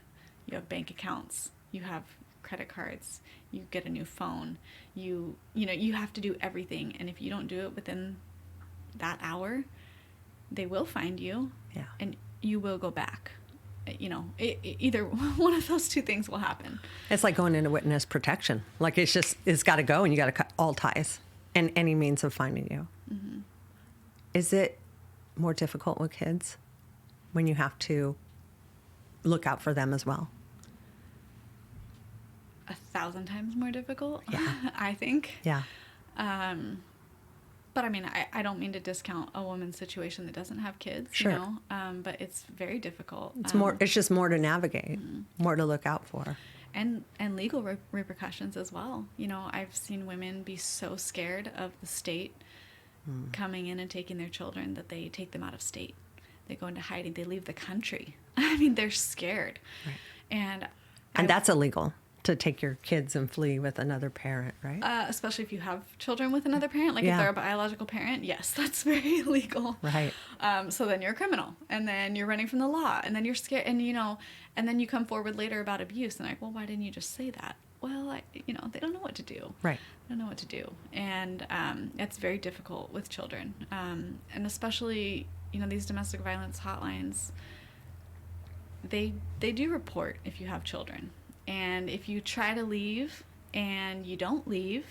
You have bank accounts. You have credit cards. You get a new phone. You know, you have to do everything. And if you don't do it within that hour, they will find you. Yeah. And you will go back. You know, either one of those two things will happen. It's like going into witness protection. Like it's got to go, and you got to cut all ties and any means of finding you. Mm-hmm. Is it more difficult with kids when you have to look out for them as well? 1,000 times more difficult. Yeah. I think. Yeah. But I mean, I don't mean to discount a woman's situation that doesn't have kids, sure. You know, but it's very difficult. It's just more to navigate, mm-hmm. more to look out for. And legal repercussions as well. You know, I've seen women be so scared of the state coming in and taking their children that they take them out of state. They go into hiding. They leave the country. I mean, they're scared. Right. And that's illegal. To take your kids and flee with another parent, right? Especially if you have children with another parent. Like if they're a biological parent, yes, that's very illegal. Right. So then you're a criminal, and then you're running from the law, and then you're scared, and you know, and then you come forward later about abuse, and like, well, why didn't you just say that? Well, you know, they don't know what to do. Right. They don't know what to do, and it's very difficult with children, and especially, you know, these domestic violence hotlines. They do report if you have children. And if you try to leave and you don't leave,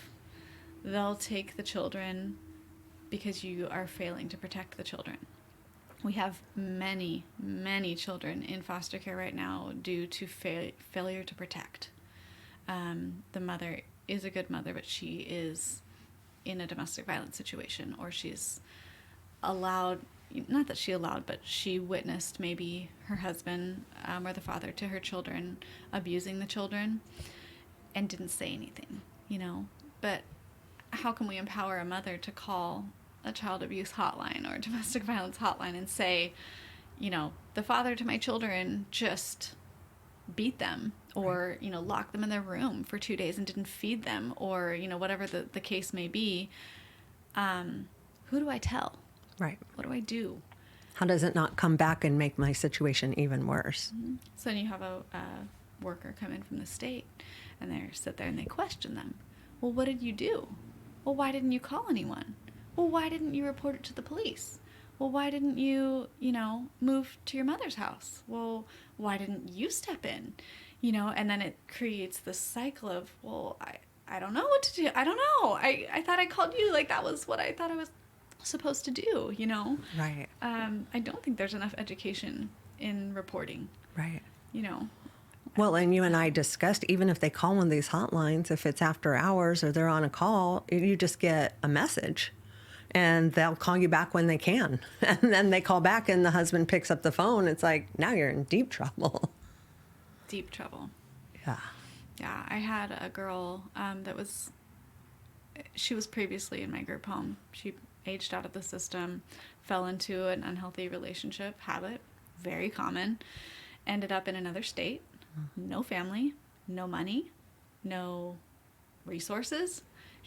they'll take the children because you are failing to protect the children. We have many, many children in foster care right now due to failure to protect. The mother is a good mother, but she is in a domestic violence situation, or she's allowed, not that she allowed, but she witnessed maybe her husband or the father to her children abusing the children and didn't say anything, you know. But how can we empower a mother to call a child abuse hotline or a domestic violence hotline and say, you know, the father to my children just beat them, or, you know, locked them in their room for 2 days and didn't feed them, or, you know, whatever the case may be. Who do I tell? Right. What do I do? How does it not come back and make my situation even worse? Mm-hmm. So then you have a worker come in from the state, and they sit there and they question them. Well, what did you do? Well, why didn't you call anyone? Well, why didn't you report it to the police? Well, why didn't you, you know, move to your mother's house? Well, why didn't you step in? You know, and then it creates this cycle of, well, I don't know what to do. I don't know. I thought I called you. Like, that was what I thought I was supposed to do, you know? Right. I don't think there's enough education in reporting. Right. You know? Well, and you and I discussed, even if they call one of these hotlines, if it's after hours or they're on a call, you just get a message. And they'll call you back when they can. And then they call back and the husband picks up the phone. It's like, now you're in deep trouble. Deep trouble. Yeah. Yeah. I had a girl she was previously in my group home. She aged out of the system, fell into an unhealthy relationship habit, very common, ended up in another state, no family, no money, no resources.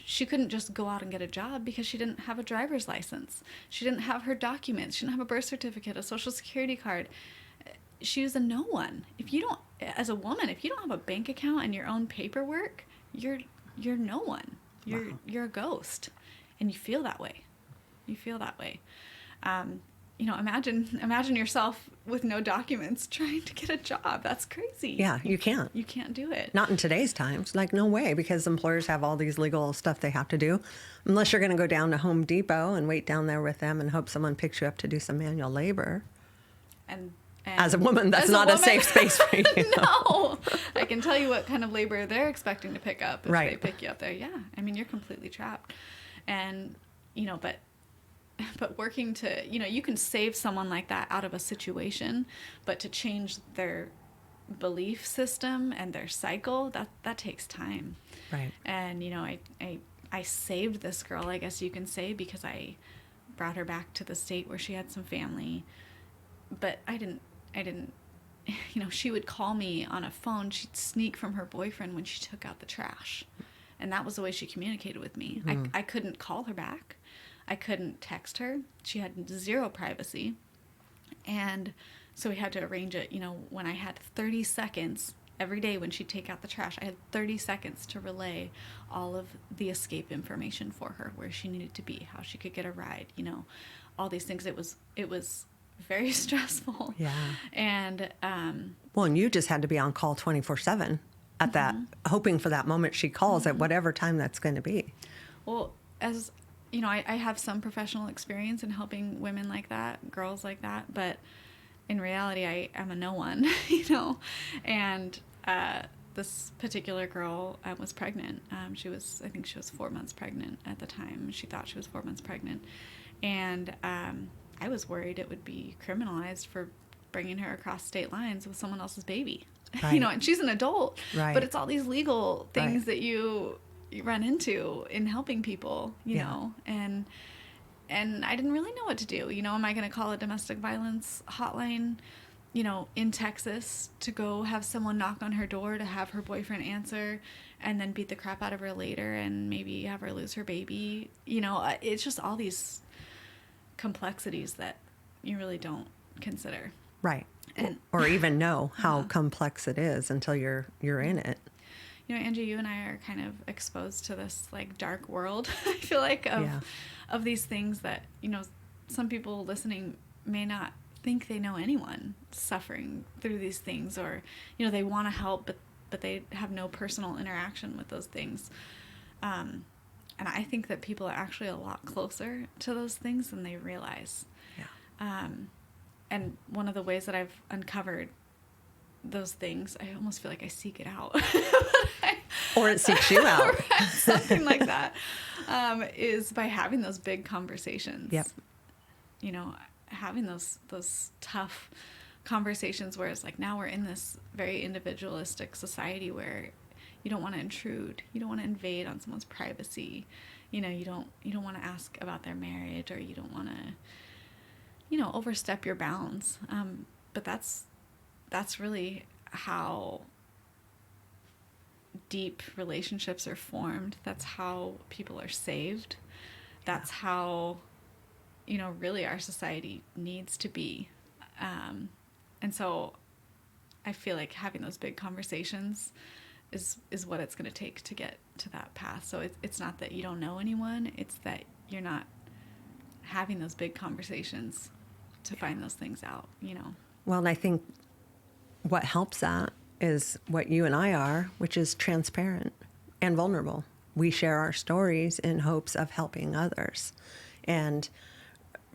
She couldn't just go out and get a job because she didn't have a driver's license. She didn't have her documents. She didn't have a birth certificate, a social security card. She was a no one. If you don't, as a woman, if you don't have a bank account and your own paperwork, you're no one. You're a ghost, and you feel that way. You feel that way. You know, imagine yourself with no documents trying to get a job. That's crazy. Yeah, you can't. You can't do it. Not in today's times. Like, no way, because employers have all these legal stuff they have to do. Unless you're going to go down to Home Depot and wait down there with them and hope someone picks you up to do some manual labor. And as a woman, that's not a safe space for you. No. I can tell you what kind of labor they're expecting to pick up if right. they pick you up there. Yeah. I mean, you're completely trapped. And, you know, but working to, you know, you can save someone like that out of a situation, but to change their belief system and their cycle, that takes time. Right. And, you know, I saved this girl, I guess you can say, because I brought her back to the state where she had some family. But I didn't, you know, she would call me on a phone. She'd sneak from her boyfriend when she took out the trash. And that was the way she communicated with me. I couldn't call her back. I couldn't text her. She had zero privacy. And so we had to arrange it, you know, when I had 30 seconds every day when she'd take out the trash, I had 30 seconds to relay all of the escape information for her, where she needed to be, how she could get a ride, you know, all these things. It was very stressful. Yeah. And well, and you just had to be on call 24/7 at that, hoping for that moment she calls at whatever time that's going to be. Well, as you know, I have some professional experience in helping women like that, girls like that, but in reality, I am a no one, you know. And this particular girl was pregnant. I think she was 4 months pregnant at the time. She thought she was 4 months pregnant. And I was worried it would be criminalized for bringing her across state lines with someone else's baby. Right. You know, and she's an adult, right. But it's all these legal things that you run into in helping people, you know, and I didn't really know what to do. You know, am I going to call a domestic violence hotline, you know, in Texas to go have someone knock on her door to have her boyfriend answer and then beat the crap out of her later and maybe have her lose her baby? You know, it's just all these complexities that you really don't consider. Right. Or even know how complex it is until you're in it. You know, Angie, you and I are kind of exposed to this like dark world, I feel like, of these things that, you know, some people listening may not think they know anyone suffering through these things, or, you know, they want to help, but they have no personal interaction with those things. And I think that people are actually a lot closer to those things than they realize. Yeah. and one of the ways that I've uncovered those things, I almost feel like I seek it out. Or it seeks you out. Right, something like that, is by having those big conversations. Yep. You know, having those tough conversations where it's like, now we're in this very individualistic society where you don't want to intrude, you don't want to invade on someone's privacy. You know, you don't want to ask about their marriage, or you don't want to, you know, overstep your bounds. But that's really how deep relationships are formed. That's how people are saved. That's how, you know, really our society needs to be. And so I feel like having those big conversations is what it's going to take to get to that path. So it's not that you don't know anyone, it's that you're not having those big conversations to find those things out, you know. Well, and I think what helps that is what you and I are, which is transparent and vulnerable. We share our stories in hopes of helping others. And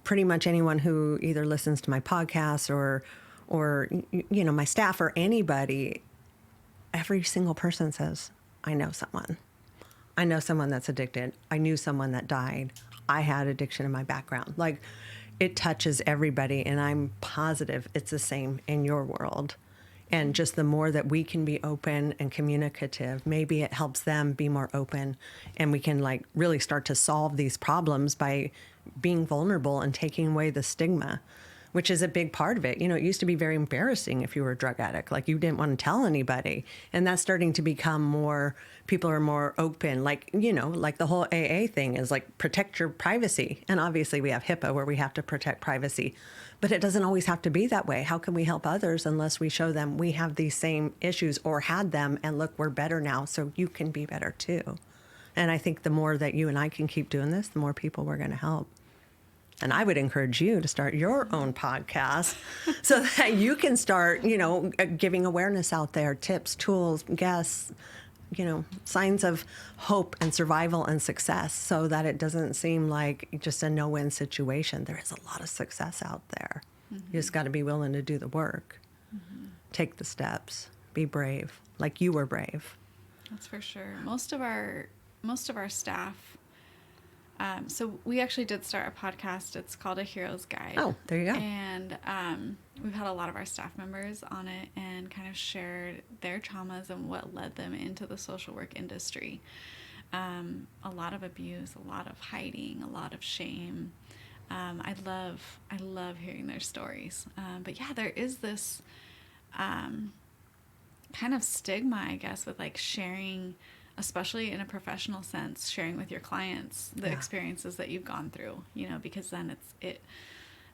pretty much anyone who either listens to my podcast or you know, my staff or anybody, every single person says, I know someone. I know someone that's addicted. I knew someone that died. I had addiction in my background. Like, it touches everybody, and I'm positive it's the same in your world. And just the more that we can be open and communicative, maybe it helps them be more open, and we can like really start to solve these problems by being vulnerable and taking away the stigma, which is a big part of it. You know, it used to be very embarrassing if you were a drug addict, like you didn't want to tell anybody. And that's starting to become more, people are more open. Like, you know, like the whole AA thing is like protect your privacy. And obviously we have HIPAA where we have to protect privacy, but it doesn't always have to be that way. How can we help others unless we show them we have these same issues or had them, and look, we're better now, so you can be better too. And I think the more that you and I can keep doing this, the more people we're going to help. And I would encourage you to start your own podcast so that you can start, you know, giving awareness out there, tips, tools, guests, you know, signs of hope and survival and success, so that it doesn't seem like just a no-win situation. There is a lot of success out there. Mm-hmm. You just got to be willing to do the work, take the steps, be brave, like you were brave. That's for sure. Most of our staff. So we actually did start a podcast. It's called A Hero's Guide. Oh, there you go. And we've had a lot of our staff members on it and kind of shared their traumas and what led them into the social work industry. A lot of abuse, a lot of hiding, a lot of shame. I love hearing their stories. But yeah, there is this kind of stigma, I guess, with like sharing, especially in a professional sense, sharing with your clients the experiences that you've gone through, you know, because then it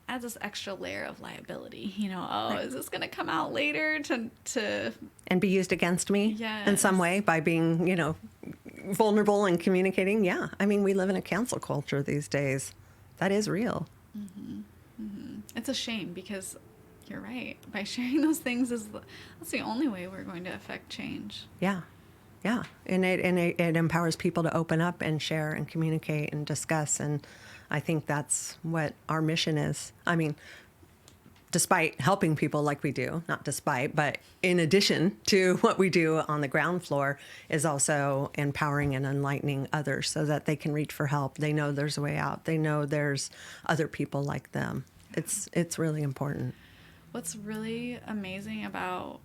adds this extra layer of liability, you know. Oh, right. Is this going to come out later to and be used against me in some way by being, you know, vulnerable and communicating? Yeah. I mean, we live in a cancel culture these days. That is real. Mm-hmm. Mm-hmm. It's a shame because you're right. By sharing those things, that's the only way we're going to affect change. Yeah. Yeah, and it empowers people to open up and share and communicate and discuss, and I think that's what our mission is. I mean, despite helping people like we do, not despite, but in addition to what we do on the ground floor, is also empowering and enlightening others so that they can reach for help. They know there's a way out. They know there's other people like them. It's really important. What's really amazing about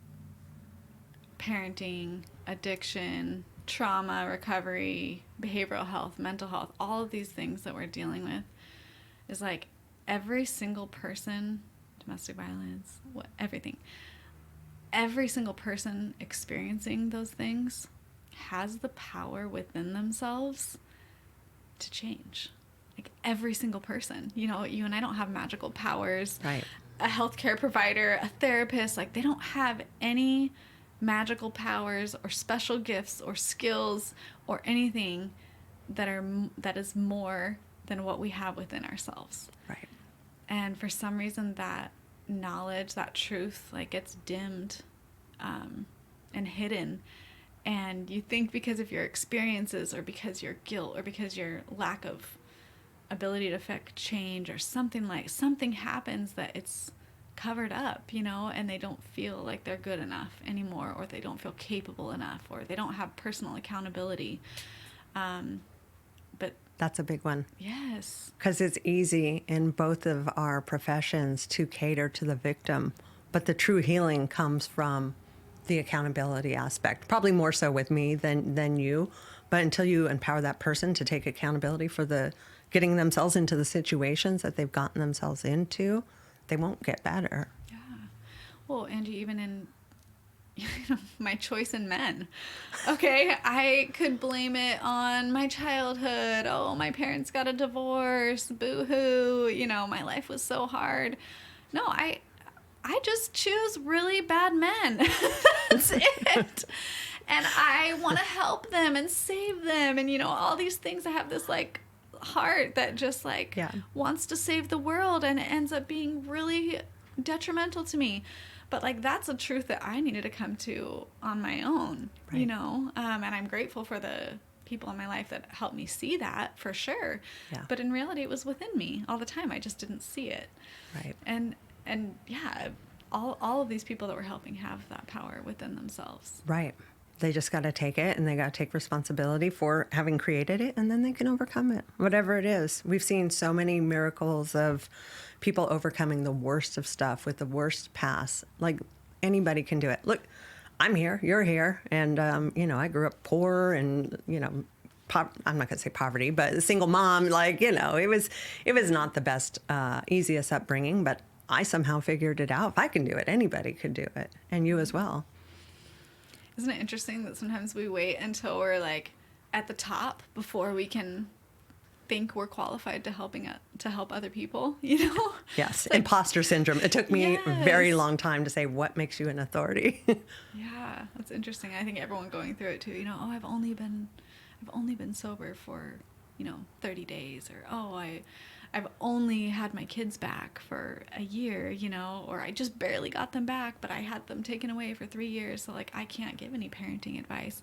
parenting, addiction, trauma, recovery, behavioral health, mental health, all of these things that we're dealing with is like every single person, domestic violence, everything, every single person experiencing those things has the power within themselves to change. Like every single person, you know, you and I don't have magical powers. Right. A healthcare provider, a therapist, like they don't have any magical powers or special gifts or skills or anything that is more than what we have within ourselves. Right. And for some reason that knowledge, that truth, like gets dimmed and hidden. And you think because of your experiences or because your guilt or because your lack of ability to affect change or something happens that it's covered up, you know, and they don't feel like they're good enough anymore, or they don't feel capable enough, or they don't have personal accountability. But That's a big one. yes. Because it's easy in both of our professions to cater to the victim, but the true healing comes from the accountability aspect. Probably more so with me than you, but until you empower that person to take accountability for the getting themselves into the situations that they've gotten themselves into, they won't get better. Yeah. Well, Angie, even in my choice in men. Okay, I could blame it on my childhood. Oh, my parents got a divorce. Boo-hoo. You know, my life was so hard. No, I just choose really bad men. That's it. And I want to help them and save them, and you know, all these things. I have this like heart that just like wants to save the world, and it ends up being really detrimental to me. But like, that's a truth that I needed to come to on my own, Right. you know? And I'm grateful for the people in my life that helped me see that, for sure. Yeah. But in reality, it was within me all the time. I just didn't see it. Right. And yeah, all of these people that were helping have that power within themselves. Right. They just got to take it, and they got to take responsibility for having created it, and then they can overcome it, whatever it is. We've seen so many miracles of people overcoming the worst of stuff with the worst past. Like, anybody can do it. Look, I'm here, you're here, and you know, I grew up poor, and you know, I'm not going to say poverty, but a single mom. Like, you know, it was not the best, easiest upbringing, but I somehow figured it out. If I can do it, anybody could do it, and you as well. Isn't it interesting that sometimes we wait until we're like at the top before we can think we're qualified to help other people, you know? Yes, Like, imposter syndrome. It took me a very long time to say, what makes you an authority? yeah, that's interesting. I think everyone going through it too, you know, oh, I've only been sober for, you know, 30 days, or oh, I've only had my kids back for a year, you know, or I just barely got them back, but I had them taken away for 3 years, so like I can't give any parenting advice.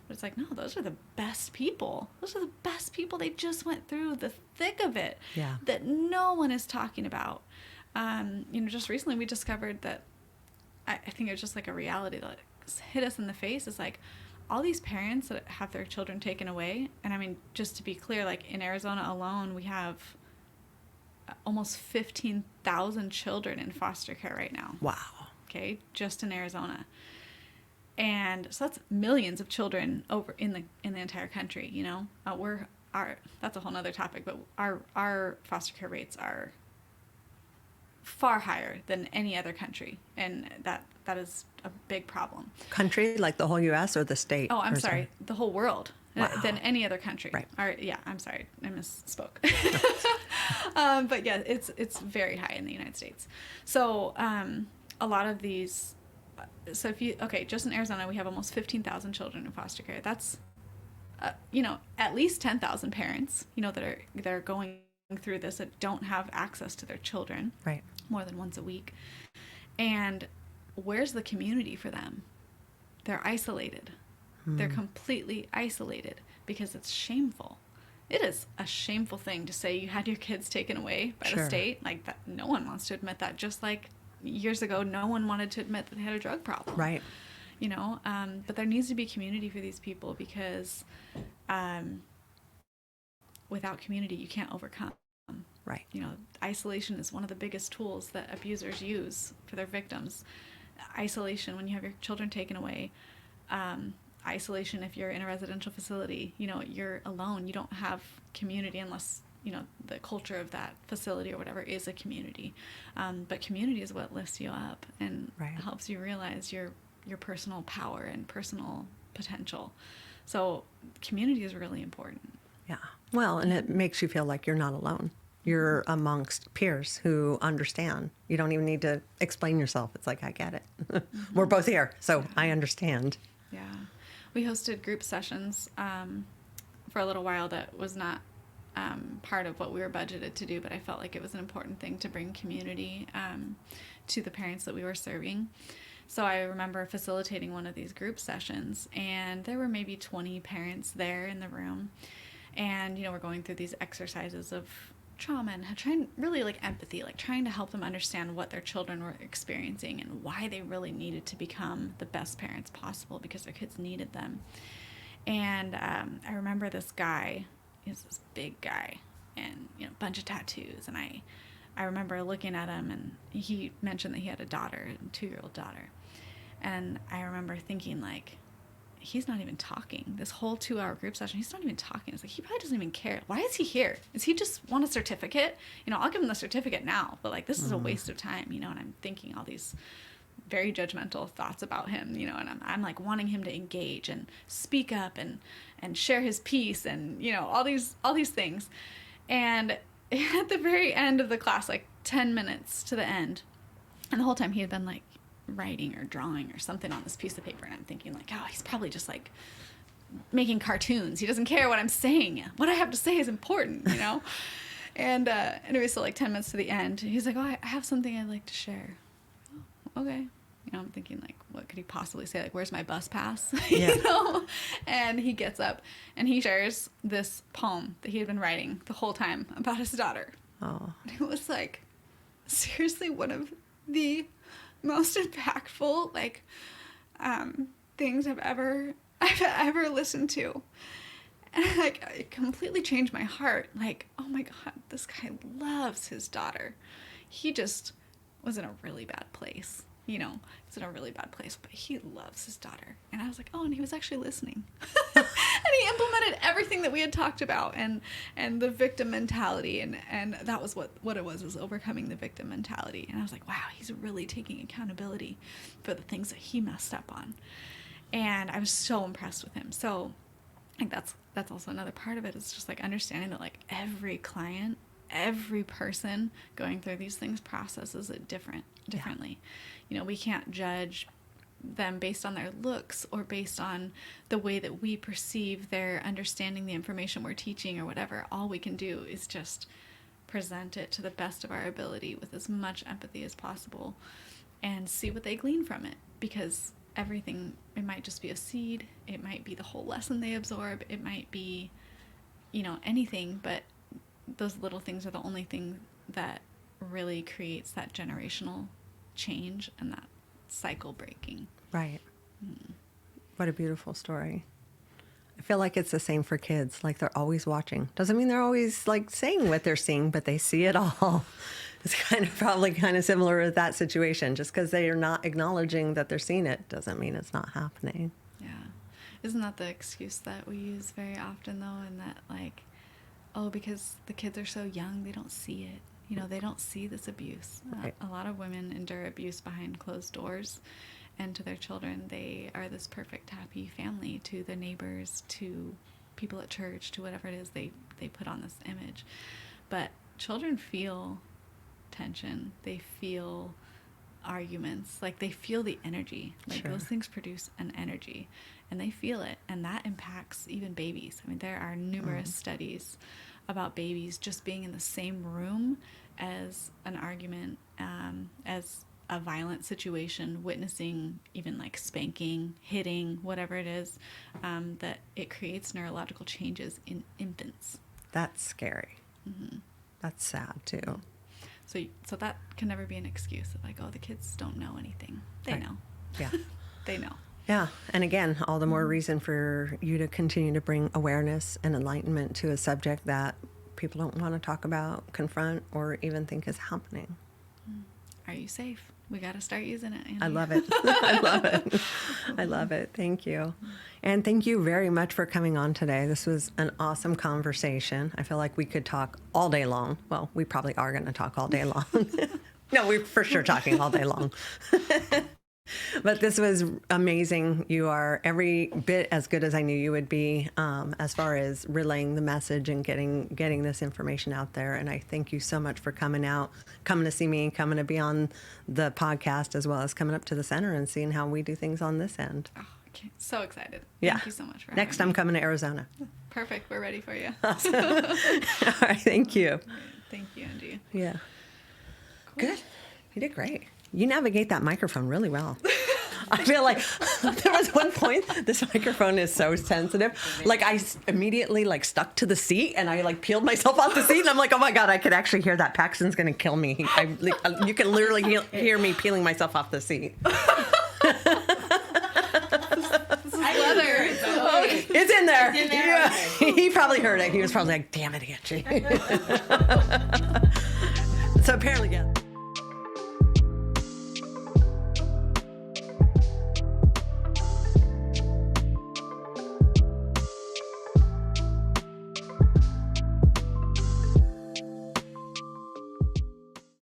But it's like, no, those are the best people. Those are the best people. They just went through the thick of it. Yeah. That no one is talking about. You know, just recently we discovered that, I think it was just like a reality that hit us in the face. Is like all these parents that have their children taken away. And I mean, just to be clear, like in Arizona alone, we have almost 15,000 children in foster care right now. Wow. Okay, just in Arizona. And so that's millions of children over in the entire country, you know. That's a whole nother topic, but our foster care rates are far higher than any other country, and that is a big problem. Country, like the whole U.S. or the state? Oh, I'm sorry, the whole world. Wow. Than any other country. Right. Yeah, I'm sorry, I misspoke. But yeah, it's very high in the United States. So a lot of these. So just in Arizona, we have almost 15,000 children in foster care. That's, you know, at least 10,000 parents, you know, that are going through this, that don't have access to their children, Right. more than once a week. And where's the community for them? They're isolated. They're completely isolated because it's shameful. It is a shameful thing to say you had your kids taken away by the state. Like that, no one wants to admit that. Just like years ago, no one wanted to admit that they had a drug problem. Right. You know, but there needs to be community for these people, because without community, you can't overcome. Right. You know, isolation is one of the biggest tools that abusers use for their victims. Isolation when you have your children taken away. Isolation if you're in a residential facility. You know, you're alone. You don't have community unless, you know, the culture of that facility or whatever is a community. But community is what lifts you up and helps you realize your personal power and personal potential. So community is really important. Yeah. Well, and it makes you feel like you're not alone. You're amongst peers who understand. You don't even need to explain yourself. It's like, I get it. We're both here, so I understand. Yeah. We hosted group sessions for a little while that was not part of what we were budgeted to do, but I felt like it was an important thing to bring community to the parents that we were serving. So I remember facilitating one of these group sessions, and there were maybe 20 parents there in the room. And, you know, we're going through these exercises of trauma and trying really like empathy, like trying to help them understand what their children were experiencing and why they really needed to become the best parents possible because their kids needed them. And I remember this guy, he was this big guy and, you know, a bunch of tattoos. And I remember looking at him, and he mentioned that he had a daughter, a 2-year-old daughter. And I remember thinking, like, he's not even talking. This whole 2-hour group session, he's not even talking. It's like, he probably doesn't even care. Why is he here? Does he just want a certificate? You know, I'll give him the certificate now, but like, this is a waste of time, you know, and I'm thinking all these very judgmental thoughts about him, you know, and I'm like wanting him to engage and speak up and share his piece and, you know, all these things. And at the very end of the class, like 10 minutes to the end, and the whole time he had been like writing or drawing or something on this piece of paper, and I'm thinking like, oh, he's probably just like making cartoons. He doesn't care what I'm saying. What I have to say is important, you know? And anyway, so like 10 minutes to the end, he's like, oh, I have something I'd like to share. Oh, okay. You know, I'm thinking like, what could he possibly say? Like, where's my bus pass? Yeah. You know? And he gets up and he shares this poem that he had been writing the whole time about his daughter. Oh. And it was like, seriously, one of the most impactful like things I've ever listened to. And like, it completely changed my heart. Like, oh my God, this guy loves his daughter. He just was in a really bad place, you know. He's in a really bad place, but he loves his daughter. And I was like, oh, and he was actually listening. And he implemented everything that we had talked about, and the victim mentality, and that was what it was overcoming the victim mentality. And I was like, wow, he's really taking accountability for the things that he messed up on. And I was so impressed with him. So I think that's also another part of it, is just like understanding that like every client, every person going through these things processes it differently. Yeah. You know, we can't judge them based on their looks or based on the way that we perceive their understanding the information we're teaching or whatever. All we can do is just present it to the best of our ability with as much empathy as possible and see what they glean from it, because everything, it might just be a seed, it might be the whole lesson they absorb, it might be, you know, anything, but those little things are the only thing that really creates that generational change and that cycle breaking. Right. What a beautiful story. I feel like it's the same for kids. Like, they're always watching. Doesn't mean they're always like saying what they're seeing, but they see it all. It's probably kind of similar with that situation. Just because they are not acknowledging that they're seeing it doesn't mean it's not happening. Yeah. Isn't that the excuse that we use very often, though? And that, like, oh, because the kids are so young, they don't see it. You know, they don't see this abuse. Right. A lot of women endure abuse behind closed doors, and to their children, they are this perfect, happy family. To the neighbors, to people at church, to whatever it is they put on this image. But children feel tension. They feel arguments. Like, they feel the energy. Like, Sure. Those things produce an energy, and they feel it, and that impacts even babies. I mean, there are numerous studies about babies just being in the same room as an argument, as a violent situation, witnessing even like spanking, hitting, whatever it is, that it creates neurological changes in infants. That's scary. Mm-hmm. That's sad too. So that can never be an excuse of like, oh, the kids don't know anything. They Right. know. Yeah. They know. Yeah. And again, all the more reason for you to continue to bring awareness and enlightenment to a subject that people don't want to talk about, confront, or even think is happening. Are you safe? We got to start using it, Andy. I love it. I love it. I love it. Thank you. And thank you very much for coming on today. This was an awesome conversation. I feel like we could talk all day long. Well, we probably are going to talk all day long. No, we're for sure talking all day long. But this was amazing. You are every bit as good as I knew you would be, as far as relaying the message and getting this information out there. And I thank you so much for coming to see me, coming to be on the podcast, as well as coming up to the center and seeing how we do things on this end. Oh, okay. So excited. Yeah. Thank you so much for Next, having I'm me. coming to Arizona. Perfect. We're ready for you. Awesome. All right. Thank you. Thank you, Angie. Yeah. Cool. Good. You did great. You navigate that microphone really well. I feel like there was one point, this microphone is so sensitive. Like I immediately like stuck to the seat and I like peeled myself off the seat and I'm like, oh my God, I could actually hear that. Paxton's going to kill me. You can literally hear me peeling myself off the seat. Leather. It's in there. It's in there? Yeah. Okay. He probably heard it. He was probably like, damn it, Angie. So apparently, yeah.